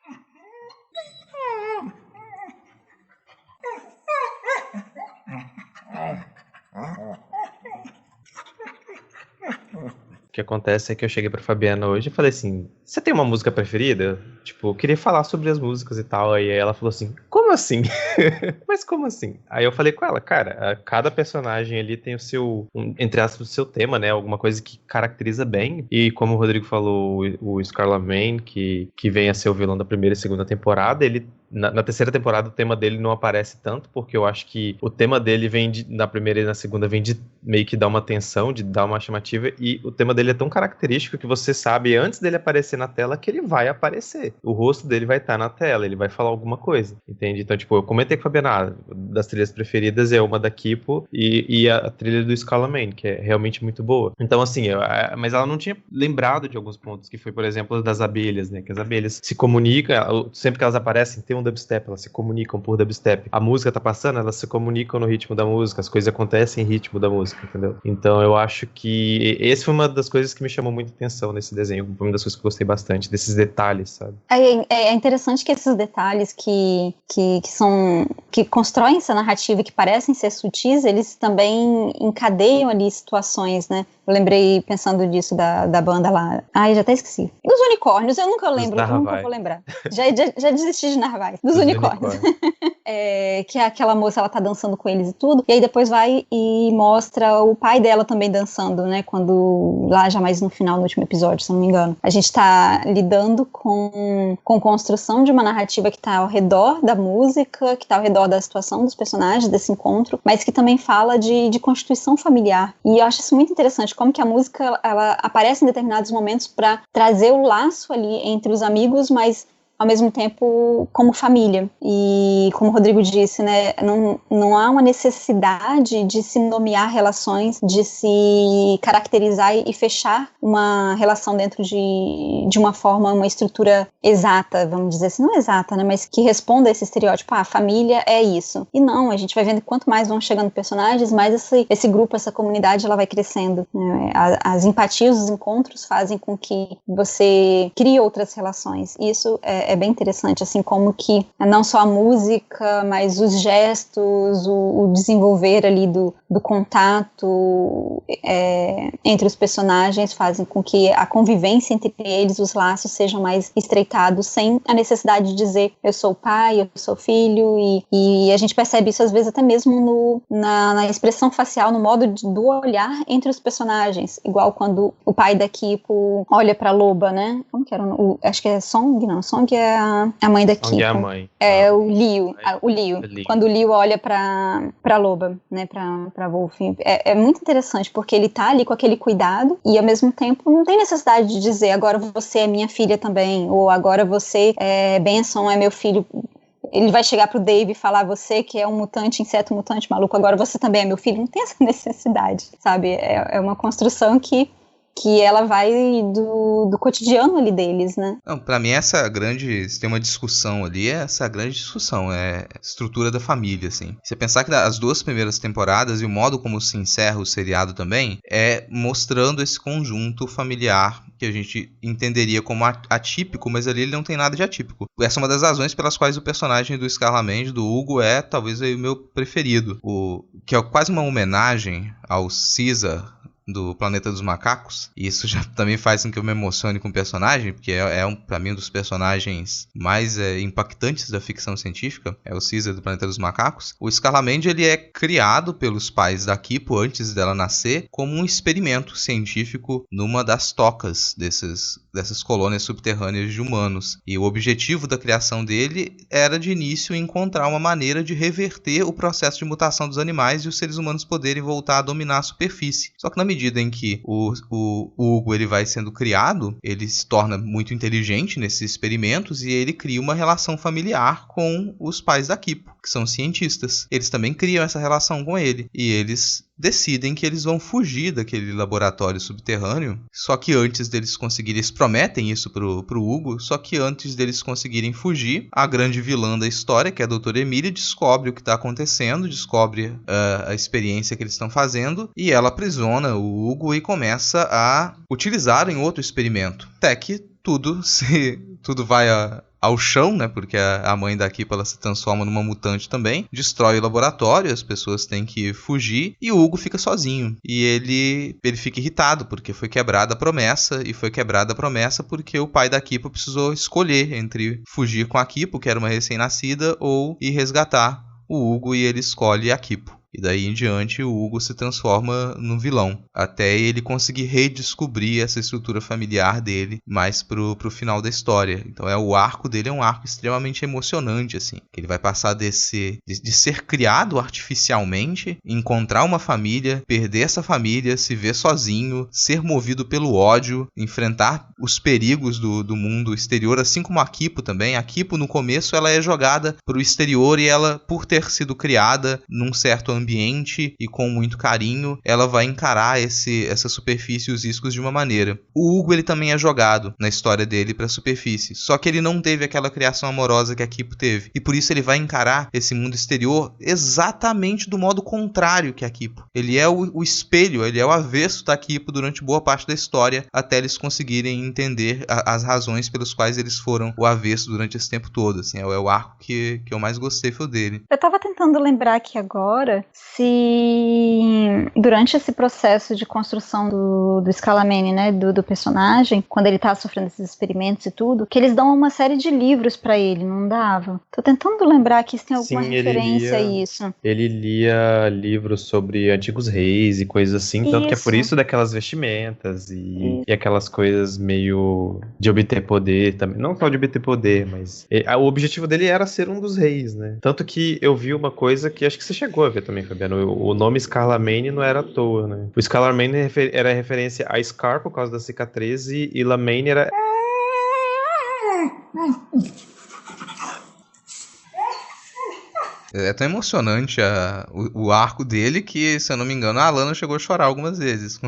O que acontece é que eu cheguei pra Fabiana hoje e falei assim, você tem uma música preferida? Tipo, eu queria falar sobre as músicas e tal. Aí ela falou assim, como assim? Mas como assim? Aí eu falei com ela, cara, cada personagem ali tem o seu, entre aspas, o seu tema, né? Alguma coisa que caracteriza bem. E como o Rodrigo falou, o Scarlamagne, que vem a ser o vilão da primeira e segunda temporada, ele... Na terceira temporada o tema dele não aparece tanto, porque eu acho que o tema dele vem na primeira e na segunda vem de meio que dar uma tensão, de dar uma chamativa, e o tema dele é tão característico que você sabe antes dele aparecer na tela que ele vai aparecer. O rosto dele vai estar na tela, ele vai falar alguma coisa, entende? Então, tipo, eu comentei com a Fabiana, das trilhas preferidas é uma da Kipo e a trilha do Scarlamagne, que é realmente muito boa. Então, assim, mas ela não tinha lembrado de alguns pontos, que foi, por exemplo, das abelhas, né? Que as abelhas se comunicam, sempre que elas aparecem, tem um dubstep, elas se comunicam por dubstep. A música tá passando, elas se comunicam no ritmo da música, as coisas acontecem em ritmo da música, entendeu? Então eu acho que esse foi uma das coisas que me chamou muita atenção nesse desenho, foi uma das coisas que eu gostei bastante, desses detalhes, sabe? É interessante que esses detalhes que constroem essa narrativa, que parecem ser sutis, eles também encadeiam ali situações, né? Eu lembrei, pensando disso, da banda lá. Já até esqueci. Dos unicórnios, eu nunca lembro, eu nunca vou lembrar. Já desisti de narvais. Dos unicórnios. Que aquela moça, ela tá dançando com eles e tudo, e aí depois vai e mostra o pai dela também dançando, né? Quando, lá já mais no final, no último episódio, se não me engano. A gente tá lidando com construção de uma narrativa que tá ao redor da música, que tá ao redor da situação dos personagens, desse encontro, mas que também fala de constituição familiar. E eu acho isso muito interessante, como que a música, ela aparece em determinados momentos para trazer o laço ali entre os amigos, mas ao mesmo tempo como família. E como o Rodrigo disse, né, não há uma necessidade de se nomear relações, de se caracterizar e fechar uma relação dentro de uma forma, uma estrutura exata, vamos dizer assim, não exata, né, mas que responda a esse estereótipo, a família é isso. E não, a gente vai vendo que quanto mais vão chegando personagens, mais esse grupo, essa comunidade, ela vai crescendo, né? As empatias, os encontros fazem com que você crie outras relações. E isso é bem interessante, assim, como que não só a música, mas os gestos, o desenvolver ali do contato entre os personagens fazem com que a convivência entre eles, os laços sejam mais estreitados, sem a necessidade de dizer eu sou o pai, eu sou o filho, e a gente percebe isso às vezes até mesmo na expressão facial, no modo do olhar entre os personagens, igual quando o pai da Kipo olha pra Loba, né? Como que era? Acho que é Song, não, Song é a mãe da Kipo. Song é a mãe. O Liu. Quando o Liu olha pra Loba, né, pra Wolf. É muito interessante, porque ele tá ali com aquele cuidado, e ao mesmo tempo não tem necessidade de dizer agora você é minha filha também, ou agora você Benson é meu filho. ele vai chegar pro Dave e falar, você que é um mutante, inseto mutante maluco, agora você também é meu filho. Não tem essa necessidade, sabe? É uma construção que ela vai do cotidiano ali deles, né? Não, pra mim se tem uma discussão ali, essa grande discussão é a estrutura da família, assim. Você pensar que as 2 primeiras temporadas e o modo como se encerra o seriado também, é mostrando esse conjunto familiar que a gente entenderia como atípico, mas ali ele não tem nada de atípico. Essa é uma das razões pelas quais o personagem do Scarlamente, do Hugo, é talvez o meu preferido. Que é quase uma homenagem ao Caesar do Planeta dos Macacos, e isso já também faz com que eu me emocione com o personagem, porque pra mim um dos personagens mais impactantes da ficção científica, é o Caesar do Planeta dos Macacos. O Scarlamente, ele é criado pelos pais da Kipo antes dela nascer como um experimento científico numa das tocas dessas colônias subterrâneas de humanos, e o objetivo da criação dele era de início encontrar uma maneira de reverter o processo de mutação dos animais e os seres humanos poderem voltar a dominar a superfície. Só que na medida em que o Hugo ele vai sendo criado, ele se torna muito inteligente nesses experimentos e ele cria uma relação familiar com os pais da Kipo, que são cientistas. Eles também criam essa relação com ele e eles decidem que eles vão fugir daquele laboratório subterrâneo, só que antes deles conseguirem, eles prometem isso pro Hugo, só que antes deles conseguirem fugir, a grande vilã da história, que é a doutora Emília, descobre o que está acontecendo, descobre a experiência que eles estão fazendo, e ela aprisiona o Hugo e começa a utilizar em outro experimento. Até que tudo vai ao chão, né? Porque a mãe da Kipo, ela se transforma numa mutante também, destrói o laboratório, as pessoas têm que fugir e o Hugo fica sozinho. E ele fica irritado porque foi quebrada a promessa, e foi quebrada a promessa porque o pai da Kipo precisou escolher entre fugir com a Kipo, que era uma recém-nascida, ou ir resgatar o Hugo, e ele escolhe a Kipo. E daí em diante o Hugo se transforma no vilão, até ele conseguir redescobrir essa estrutura familiar dele mais pro final da história. Então o arco dele é um arco extremamente emocionante, assim. Ele vai passar de ser criado artificialmente, encontrar uma família, perder essa família, se ver sozinho, ser movido pelo ódio, enfrentar os perigos do mundo exterior, assim como a Kipo também. A Kipo no começo ela é jogada pro exterior e ela, por ter sido criada num certo ambiente e com muito carinho, ela vai encarar essa superfície e os riscos de uma maneira. O Hugo ele também é jogado na história dele para a superfície, só que ele não teve aquela criação amorosa que a Kipo teve, e por isso ele vai encarar esse mundo exterior exatamente do modo contrário que a Kipo. Ele é o espelho, ele é o avesso da Kipo durante boa parte da história, até eles conseguirem entender as razões pelas quais eles foram o avesso durante esse tempo todo. Assim, é o arco que eu mais gostei, foi o dele. Eu tava tentando lembrar aqui agora se durante esse processo de construção do Scalamene, né, do personagem, quando ele tá sofrendo esses experimentos e tudo, que eles dão uma série de livros pra ele, não dava? Tô tentando lembrar aqui se tem alguma referência a isso. Ele lia livros sobre antigos reis e coisas assim, tanto que é por isso daquelas vestimentas e aquelas coisas meio de obter poder também. Não só de obter poder, mas o objetivo dele era ser um dos reis, né? Tanto que eu vi uma coisa que acho que você chegou a ver também, Fabiano. O nome Scarlamane não era à toa, né? O Scarlamane era referência a Scar por causa da cicatriz e Lamane era... É tão emocionante o arco dele que, se eu não me engano, a Alana chegou a chorar algumas vezes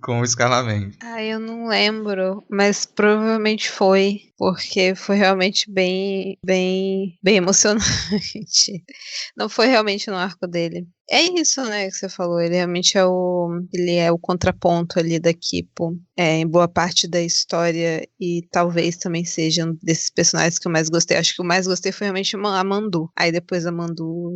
com o Scarlamane. Eu não lembro, mas provavelmente foi, porque foi realmente bem emocionante. Não foi realmente no arco dele. É isso, né, que você falou, ele realmente é o contraponto ali da Kipo, em boa parte da história, e talvez também seja um desses personagens que eu mais gostei. Acho que o mais gostei foi realmente a Mandu. Aí depois a Mandu,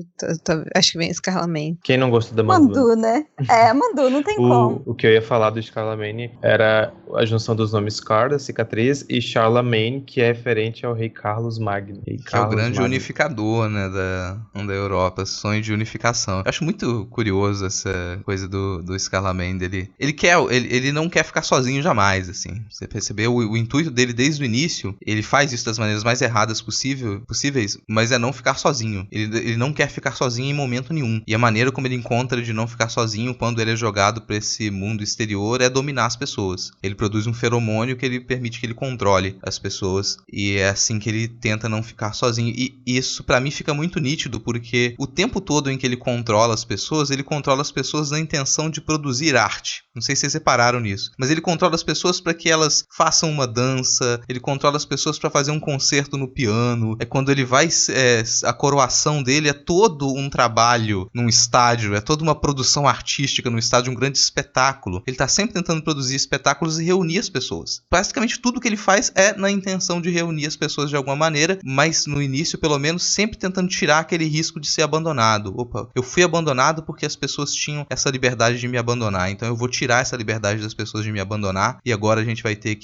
acho que vem Scarlamane. Quem não gostou da Mandu? Mandu, né? A Mandu, não tem como. O que eu ia falar do Scarlamane era a junção dos nomes Scar, da cicatriz, e Charlemagne, que é referente ao rei Carlos Magno. Que é o grande unificador, né, da Europa, sonho de unificação. Eu acho muito curioso essa coisa do Scarlamane dele. Ele não quer ficar sozinho jamais, assim. Você percebeu o intuito dele desde o início? Ele faz isso das maneiras mais erradas possíveis, mas é não ficar sozinho. Ele não quer ficar sozinho em momento nenhum. E a maneira como ele encontra de não ficar sozinho quando ele é jogado para esse mundo exterior é dominar as pessoas. Ele produz um feromônio que ele permite que ele controle as pessoas. pessoas, e é assim que ele tenta não ficar sozinho. E isso pra mim fica muito nítido, porque o tempo todo em que ele controla as pessoas na intenção de produzir arte. Não sei se vocês repararam nisso, mas ele controla as pessoas para que elas façam uma dança, ele controla as pessoas para fazer um concerto no piano. É quando ele vai, a coroação dele é todo um trabalho num estádio, é toda uma produção artística num estádio, um grande espetáculo. Ele tá sempre tentando produzir espetáculos e reunir as pessoas. Basicamente tudo que ele faz é na intenção de reunir as pessoas de alguma maneira, mas no início, pelo menos, sempre tentando tirar aquele risco de ser abandonado. Opa, eu fui abandonado porque as pessoas tinham essa liberdade de me abandonar, então eu vou tirar essa liberdade das pessoas de me abandonar, e agora a gente vai ter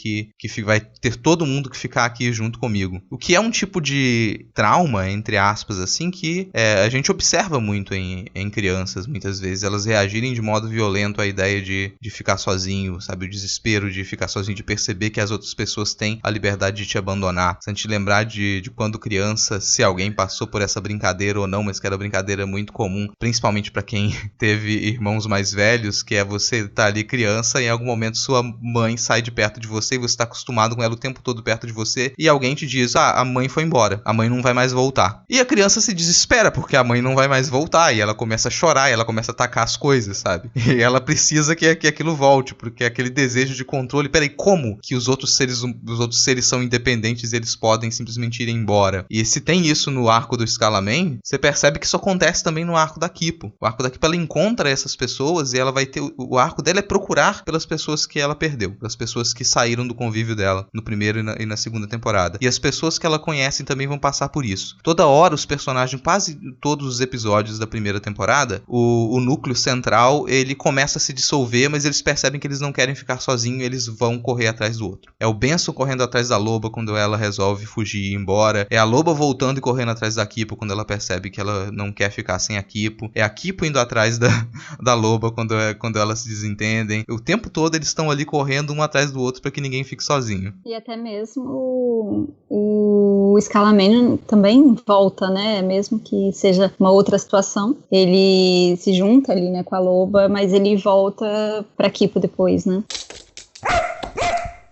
vai ter todo mundo que ficar aqui junto comigo. O que é um tipo de trauma, entre aspas, assim, que a gente observa muito em crianças, muitas vezes, elas reagirem de modo violento à ideia de ficar sozinho, sabe? O desespero de ficar sozinho, de perceber que as outras pessoas têm a liberdade de te abandonar. Se a gente lembrar de quando criança, se alguém passou por essa brincadeira ou não, mas que era brincadeira muito comum, principalmente para quem teve irmãos mais velhos, que é você tá ali criança e em algum momento sua mãe sai de perto de você e você tá acostumado com ela o tempo todo perto de você, e alguém te diz, a mãe foi embora, a mãe não vai mais voltar. E a criança se desespera porque a mãe não vai mais voltar, e ela começa a chorar, e ela começa a atacar as coisas, sabe? E ela precisa que aquilo volte, porque aquele desejo de controle, peraí, como que os outros seres são independentes e eles podem simplesmente ir embora? E se tem isso no arco do Scalaman, você percebe que isso acontece também no arco da Kipo. O arco da Kipo, ela encontra essas pessoas e ela vai ter, o arco dela é procurar pelas pessoas que ela perdeu, pelas pessoas que saíram do convívio dela no primeiro e na segunda temporada. E as pessoas que ela conhece também vão passar por isso. Toda hora os personagens, quase todos os episódios da primeira temporada, o núcleo central, ele começa a se dissolver, mas eles percebem que eles não querem ficar sozinhos, eles vão correr atrás do outro. É o Benson correndo atrás da Loba quando ela resolve fugir e ir embora. É a Loba voltando e correndo atrás da Kipo quando ela percebe que ela não quer ficar sem a Kipo. É a Kipo indo atrás da Loba quando elas se desentendem. O tempo todo eles estão ali correndo um atrás do outro para que ninguém fique sozinho. E até mesmo o Scalaman também volta, né? Mesmo que seja uma outra situação, ele se junta ali, né, com a Loba, mas ele volta pra Kipo depois, né?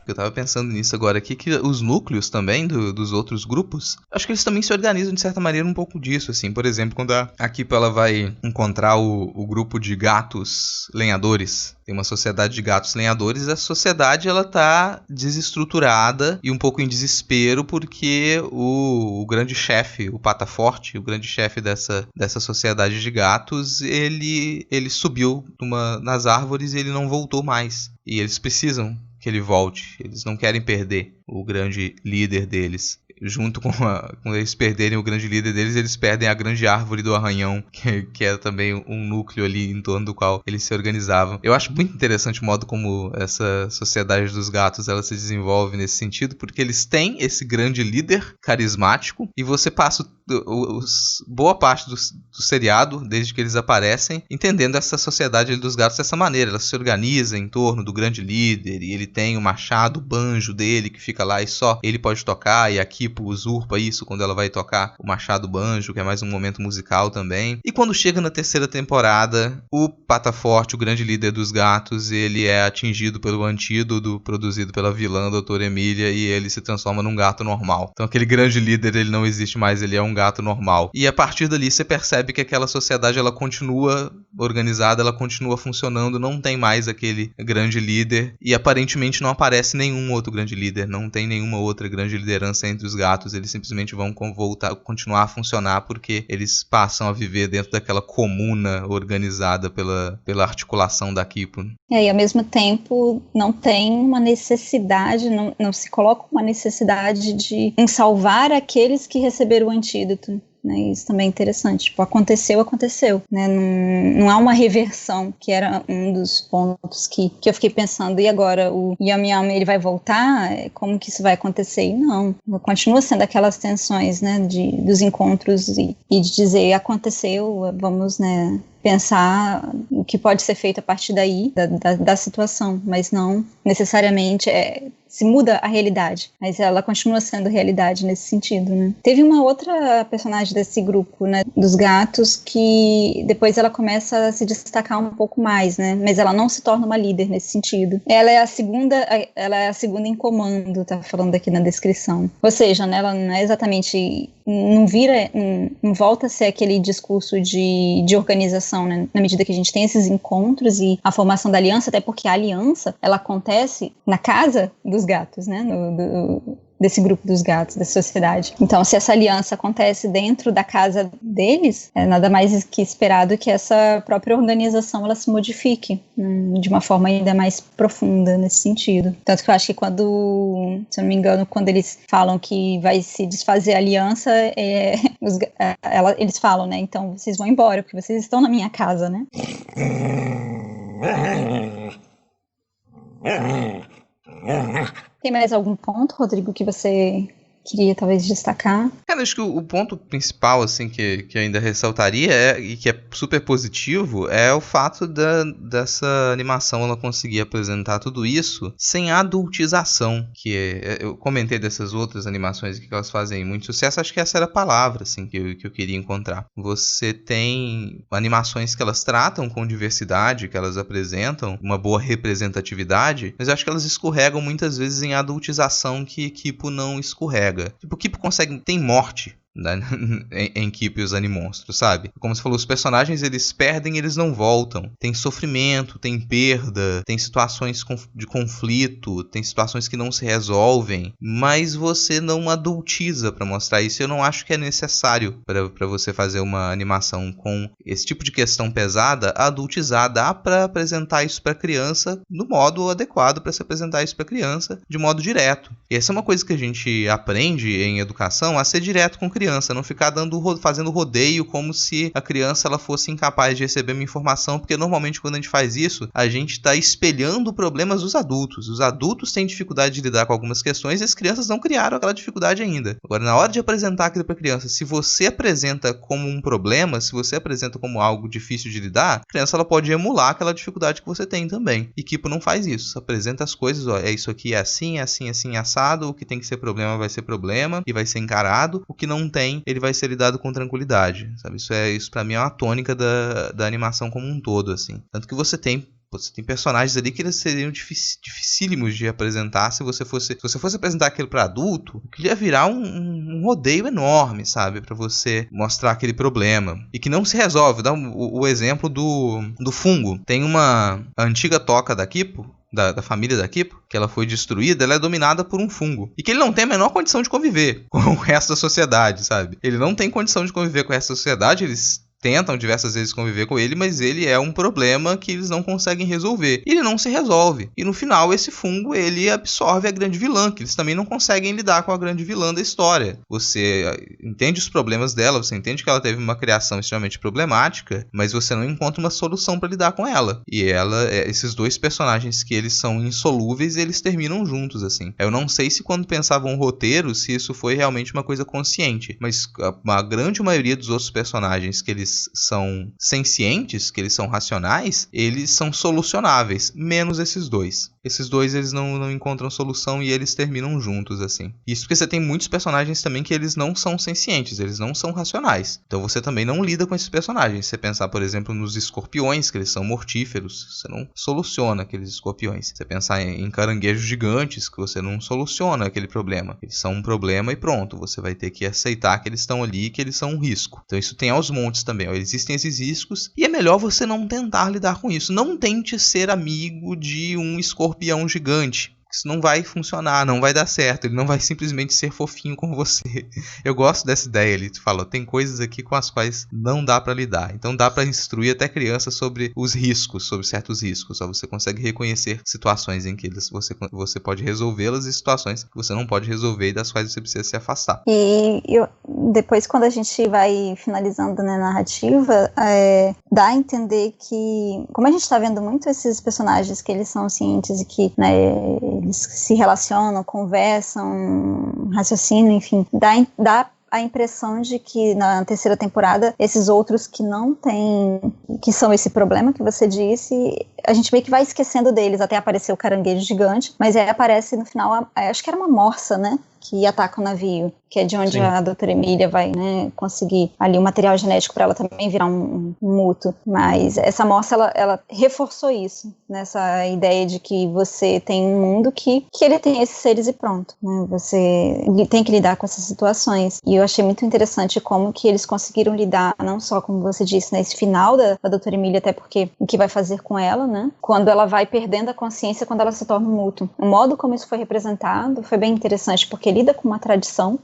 Eu tava pensando nisso agora aqui, que os núcleos também dos outros grupos, acho que eles também se organizam de certa maneira um pouco disso, assim. Por exemplo, quando a Kipo ela vai encontrar o grupo de gatos lenhadores, tem uma sociedade de gatos lenhadores, a sociedade ela tá desestruturada e um pouco em desespero porque o grande chefe, o Pata Forte, o grande chefe dessa sociedade de gatos, ele subiu nas árvores e ele não voltou mais. E eles precisam que ele volte, eles não querem perder o grande líder deles. Junto com eles perderem o grande líder deles, eles perdem a grande árvore do arranhão, que é também um núcleo ali em torno do qual eles se organizavam. Eu acho muito interessante o modo como essa sociedade dos gatos ela se desenvolve nesse sentido, porque eles têm esse grande líder carismático e você passa boa parte do seriado, desde que eles aparecem, entendendo essa sociedade dos gatos dessa maneira. Ela se organiza em torno do grande líder e ele tem o machado, o banjo dele que fica lá e só ele pode tocar, e a Kipo usurpa isso quando ela vai tocar o machado banjo, que é mais um momento musical também. E quando chega na terceira temporada, o Pata Forte, o grande líder dos gatos, ele é atingido pelo antídoto produzido pela vilã Doutora Emília e ele se transforma num gato normal. Então aquele grande líder ele não existe mais, ele é um gato normal. E a partir dali você percebe que aquela sociedade ela continua organizada, ela continua funcionando, não tem mais aquele grande líder e aparentemente não aparece nenhum outro grande líder, não tem nenhuma outra grande liderança entre os gatos, eles simplesmente vão continuar a funcionar porque eles passam a viver dentro daquela comuna organizada pela articulação da Kipo. E ao mesmo tempo não tem uma necessidade, não se coloca uma necessidade em salvar aqueles que receberam o antídoto. Né, isso também é interessante. Tipo, aconteceu, né? Não há uma reversão, que era um dos pontos que eu fiquei pensando, e agora o Yami Yami ele vai voltar? Como que isso vai acontecer? E não, continua sendo aquelas tensões, né, dos encontros e de dizer, aconteceu, vamos, né, pensar o que pode ser feito a partir daí, da situação, mas não necessariamente se muda a realidade, mas ela continua sendo realidade nesse sentido, né? Teve uma outra personagem desse grupo, né, dos gatos, que depois ela começa a se destacar um pouco mais, né? Mas ela não se torna uma líder nesse sentido. Ela é a segunda em comando, tá falando aqui na descrição. Ou seja, né, ela não é exatamente, não volta a ser aquele discurso de organização, né? Na medida que a gente tem esses encontros e a formação da aliança, até porque a aliança, ela acontece na casa dos gatos, né? Desse grupo dos gatos, da sociedade. Então, se essa aliança acontece dentro da casa deles, é nada mais que esperado que essa própria organização ela se modifique de uma forma ainda mais profunda nesse sentido. Tanto que eu acho que quando, se eu não me engano, quando eles falam que vai se desfazer a aliança, eles falam, né? Então, vocês vão embora, porque vocês estão na minha casa, né? Tem mais algum ponto, Rodrigo, que você queria talvez destacar? Cara, acho que o ponto principal, assim, que eu ainda ressaltaria e que é super positivo é o fato dessa animação ela conseguir apresentar tudo isso sem adultização, eu comentei dessas outras animações que elas fazem muito sucesso, acho que essa era a palavra, assim, que eu queria encontrar. Você tem animações que elas tratam com diversidade, que elas apresentam uma boa representatividade, mas eu acho que elas escorregam muitas vezes em adultização que Kipo não escorrega. Tipo, Kipo tem morte em Kipo e os Animonstros, sabe? Como você falou, os personagens eles perdem, eles não voltam. Tem sofrimento, tem perda, tem situações de conflito, tem situações que não se resolvem, mas você não adultiza pra mostrar isso. Eu não acho que é necessário pra você fazer uma animação com esse tipo de questão pesada, adultizar. Dá pra apresentar isso pra criança no modo adequado pra se apresentar isso pra criança, de modo direto. E essa é uma coisa que a gente aprende em educação, a ser direto com criança, não ficar fazendo rodeio como se a criança ela fosse incapaz de receber uma informação, porque normalmente quando a gente faz isso, a gente está espelhando problemas dos adultos. Os adultos têm dificuldade de lidar com algumas questões e as crianças não criaram aquela dificuldade ainda. Agora, na hora de apresentar aquilo para a criança, se você apresenta como um problema, se você apresenta como algo difícil de lidar, a criança ela pode emular aquela dificuldade que você tem também. E Kipo não faz isso. Apresenta as coisas, ó, isso aqui é assim, assado, o que tem que ser problema vai ser problema e vai ser encarado, o que não tem, ele vai ser lidado com tranquilidade, sabe? Isso pra mim é uma tônica da animação como um todo, assim. Tanto que você tem personagens ali que eles seriam dificílimos de apresentar se você fosse apresentar aquilo para adulto, que ia virar um rodeio enorme, sabe? Para você mostrar aquele problema. E que não se resolve. Dá o exemplo do fungo. Tem a antiga toca da Kipo, da família da Kipo, que ela foi destruída, ela é dominada por um fungo. E que ele não tem a menor condição de conviver com o resto da sociedade, sabe? Ele não tem condição de conviver com o resto da sociedade, eles tentam diversas vezes conviver com ele, mas ele é um problema que eles não conseguem resolver. E ele não se resolve. E no final, esse fungo, ele absorve a grande vilã, que eles também não conseguem lidar com a grande vilã da história. Você entende os problemas dela, você entende que ela teve uma criação extremamente problemática, mas você não encontra uma solução para lidar com ela. E esses dois personagens que eles são insolúveis, eles terminam juntos, assim. Eu não sei se quando pensavam o roteiro, se isso foi realmente uma coisa consciente, mas a grande maioria dos outros personagens que eles são sencientes, que eles são racionais, eles são solucionáveis, menos esses dois. Esses dois, eles não encontram solução e eles terminam juntos, assim. Isso porque você tem muitos personagens também que eles não são sencientes, eles não são racionais. Então você também não lida com esses personagens. Se você pensar, por exemplo, nos escorpiões, que eles são mortíferos, você não soluciona aqueles escorpiões. Se você pensar em caranguejos gigantes, que você não soluciona aquele problema. Eles são um problema e pronto, você vai ter que aceitar que eles estão ali e que eles são um risco. Então isso tem aos montes também. Existem esses riscos e é melhor você não tentar lidar com isso. Não tente ser amigo de um escorpião gigante. Isso não vai funcionar, não vai dar certo. Ele não vai simplesmente ser fofinho com você. Eu gosto dessa ideia. Ele fala, tem coisas aqui com as quais não dá pra lidar. Então dá pra instruir até crianças sobre os riscos, sobre certos riscos. Você consegue reconhecer situações em que você pode resolvê-las e situações que você não pode resolver e das quais você precisa se afastar. E depois, quando a gente vai finalizando na narrativa, dá a entender que, como a gente tá vendo muito esses personagens que eles são cientes e que, né, eles se relacionam, conversam, raciocinam, enfim, dá a impressão de que na terceira temporada, esses outros que não têm, que são esse problema que você disse, a gente meio que vai esquecendo deles até aparecer o caranguejo gigante, mas aí aparece no final, acho que era uma morsa, né? Que ataca o navio, que é de onde a doutora Emília vai, né, conseguir ali o material genético para ela também virar um muto. Mas essa morsa, ela reforçou isso, nessa ideia de que você tem um mundo que ele tem esses seres e pronto, né? Você tem que lidar com essas situações. E eu achei muito interessante como que eles conseguiram lidar, não só, como você disse, nesse final da doutora Emília, até porque o que vai fazer com ela, né? Quando ela vai perdendo a consciência, quando ela se torna um muto. O modo como isso foi representado foi bem interessante, porque lida com uma tradição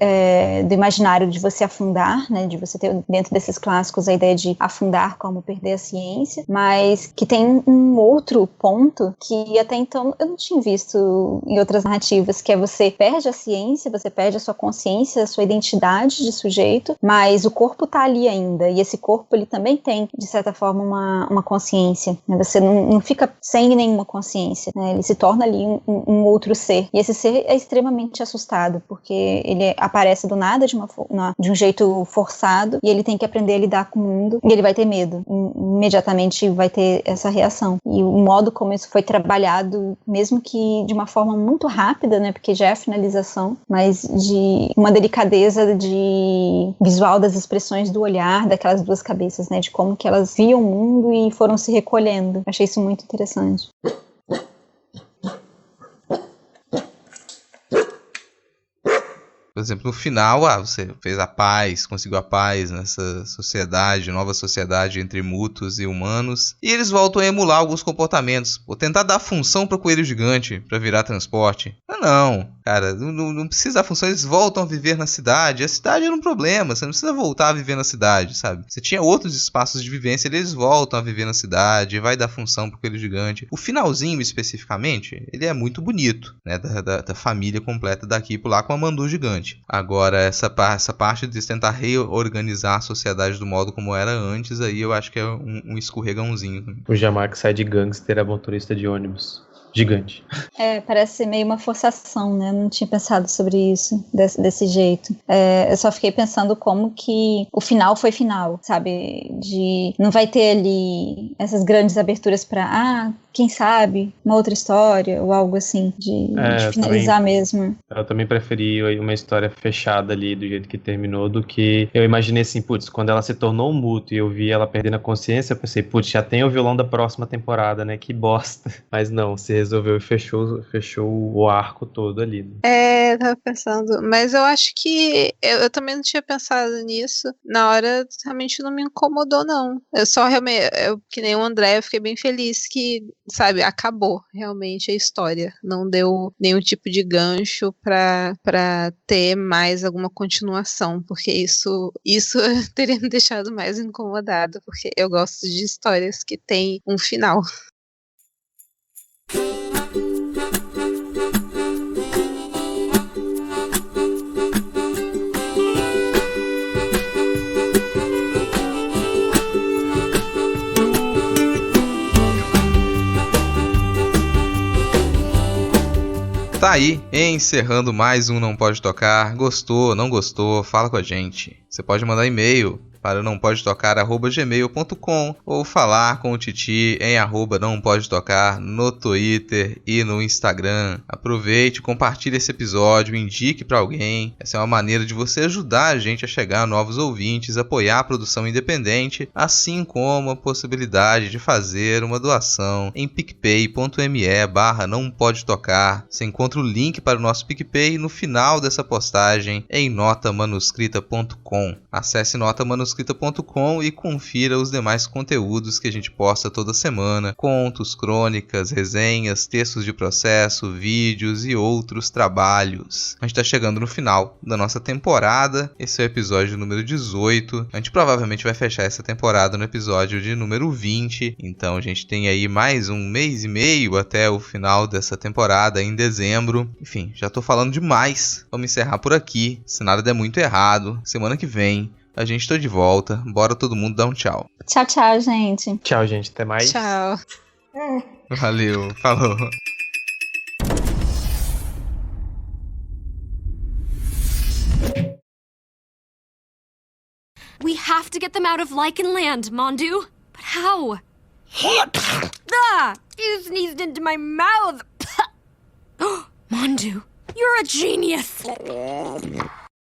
do imaginário de você afundar, né, de você ter dentro desses clássicos a ideia de afundar como perder a ciência, mas que tem um outro ponto que até então eu não tinha visto em outras narrativas, que é você perde a ciência, você perde a sua consciência, a sua identidade de sujeito, mas o corpo tá ali ainda, e esse corpo ele também tem, de certa forma, uma consciência, né? Você não fica sem nenhuma consciência, né? Ele se torna ali um outro ser, e esse ser é extremamente assustado, porque ele aparece do nada de um jeito forçado e ele tem que aprender a lidar com o mundo e ele vai ter medo, imediatamente vai ter essa reação. E o modo como isso foi trabalhado, mesmo que de uma forma muito rápida, né, porque já é a finalização, mas de uma delicadeza de visual das expressões do olhar daquelas duas cabeças, né, de como que elas viam o mundo e foram se recolhendo. Achei isso muito interessante. Por exemplo, no final, você fez a paz, conseguiu a paz nessa sociedade, nova sociedade entre mutos e humanos, e eles voltam a emular alguns comportamentos, ou tentar dar função para o coelho gigante, para virar transporte. Não, cara, não precisa dar função, eles voltam a viver na cidade, a cidade era um problema, você não precisa voltar a viver na cidade, sabe? Você tinha outros espaços de vivência, eles voltam a viver na cidade, vai dar função para o coelho gigante. O finalzinho, especificamente, ele é muito bonito, né, da família completa daqui por lá com a Mandu gigante. Agora, essa parte de tentar reorganizar a sociedade do modo como era antes, aí eu acho que é um escorregãozinho. O Jamak sai de gangster a motorista de ônibus. Gigante. Parece ser meio uma forçação, né? Eu não tinha pensado sobre isso desse jeito. Eu só fiquei pensando como que o final foi final, sabe? Não vai ter ali essas grandes aberturas pra, quem sabe, uma outra história ou algo assim, de finalizar mesmo. Eu também preferi uma história fechada ali, do jeito que terminou, do que eu imaginei assim, putz, quando ela se tornou um muto e eu vi ela perdendo a consciência, eu pensei, putz, já tem o vilão da próxima temporada, né? Que bosta. Mas não, se resolveu e fechou o arco todo ali. Eu tava pensando, mas eu acho que eu também não tinha pensado nisso. Na hora, realmente não me incomodou, não. Eu só realmente, que nem o André, eu fiquei bem feliz que, sabe, acabou realmente a história. Não deu nenhum tipo de gancho pra ter mais alguma continuação, porque isso teria me deixado mais incomodado, porque eu gosto de histórias que têm um final. Tá aí, encerrando mais um Não Pode Tocar. Gostou, não gostou? Fala com a gente. Você pode mandar e-mail para nãopodetocar@gmail.com ou falar com o Titi em @nãopodetocar no Twitter e no Instagram. Aproveite, compartilhe esse episódio, indique para alguém. Essa é uma maneira de você ajudar a gente a chegar a novos ouvintes, apoiar a produção independente, assim como a possibilidade de fazer uma doação em picpay.me/nãopodetocar. Você encontra o link para o nosso PicPay no final dessa postagem em notamanuscrita.com. Acesse notamanuscrita.com e confira os demais conteúdos que a gente posta toda semana: contos, crônicas, resenhas, textos de processo, vídeos e outros trabalhos. A gente está chegando no final da nossa temporada. Esse é o episódio número 18. A gente provavelmente vai fechar essa temporada no episódio de número 20. Então a gente tem aí mais um mês e meio até o final dessa temporada, em dezembro. Enfim, já tô falando demais. Vamos encerrar por aqui. Se nada der muito errado, semana que vem a gente tá de volta. Bora todo mundo dar um tchau. Tchau, tchau, gente. Tchau, gente. Até mais. Tchau. Valeu. Falou. We have to get them out of Lycan Land, Mondu. But how? Ah! You sneezed into my mouth. Mondu, you're a genius.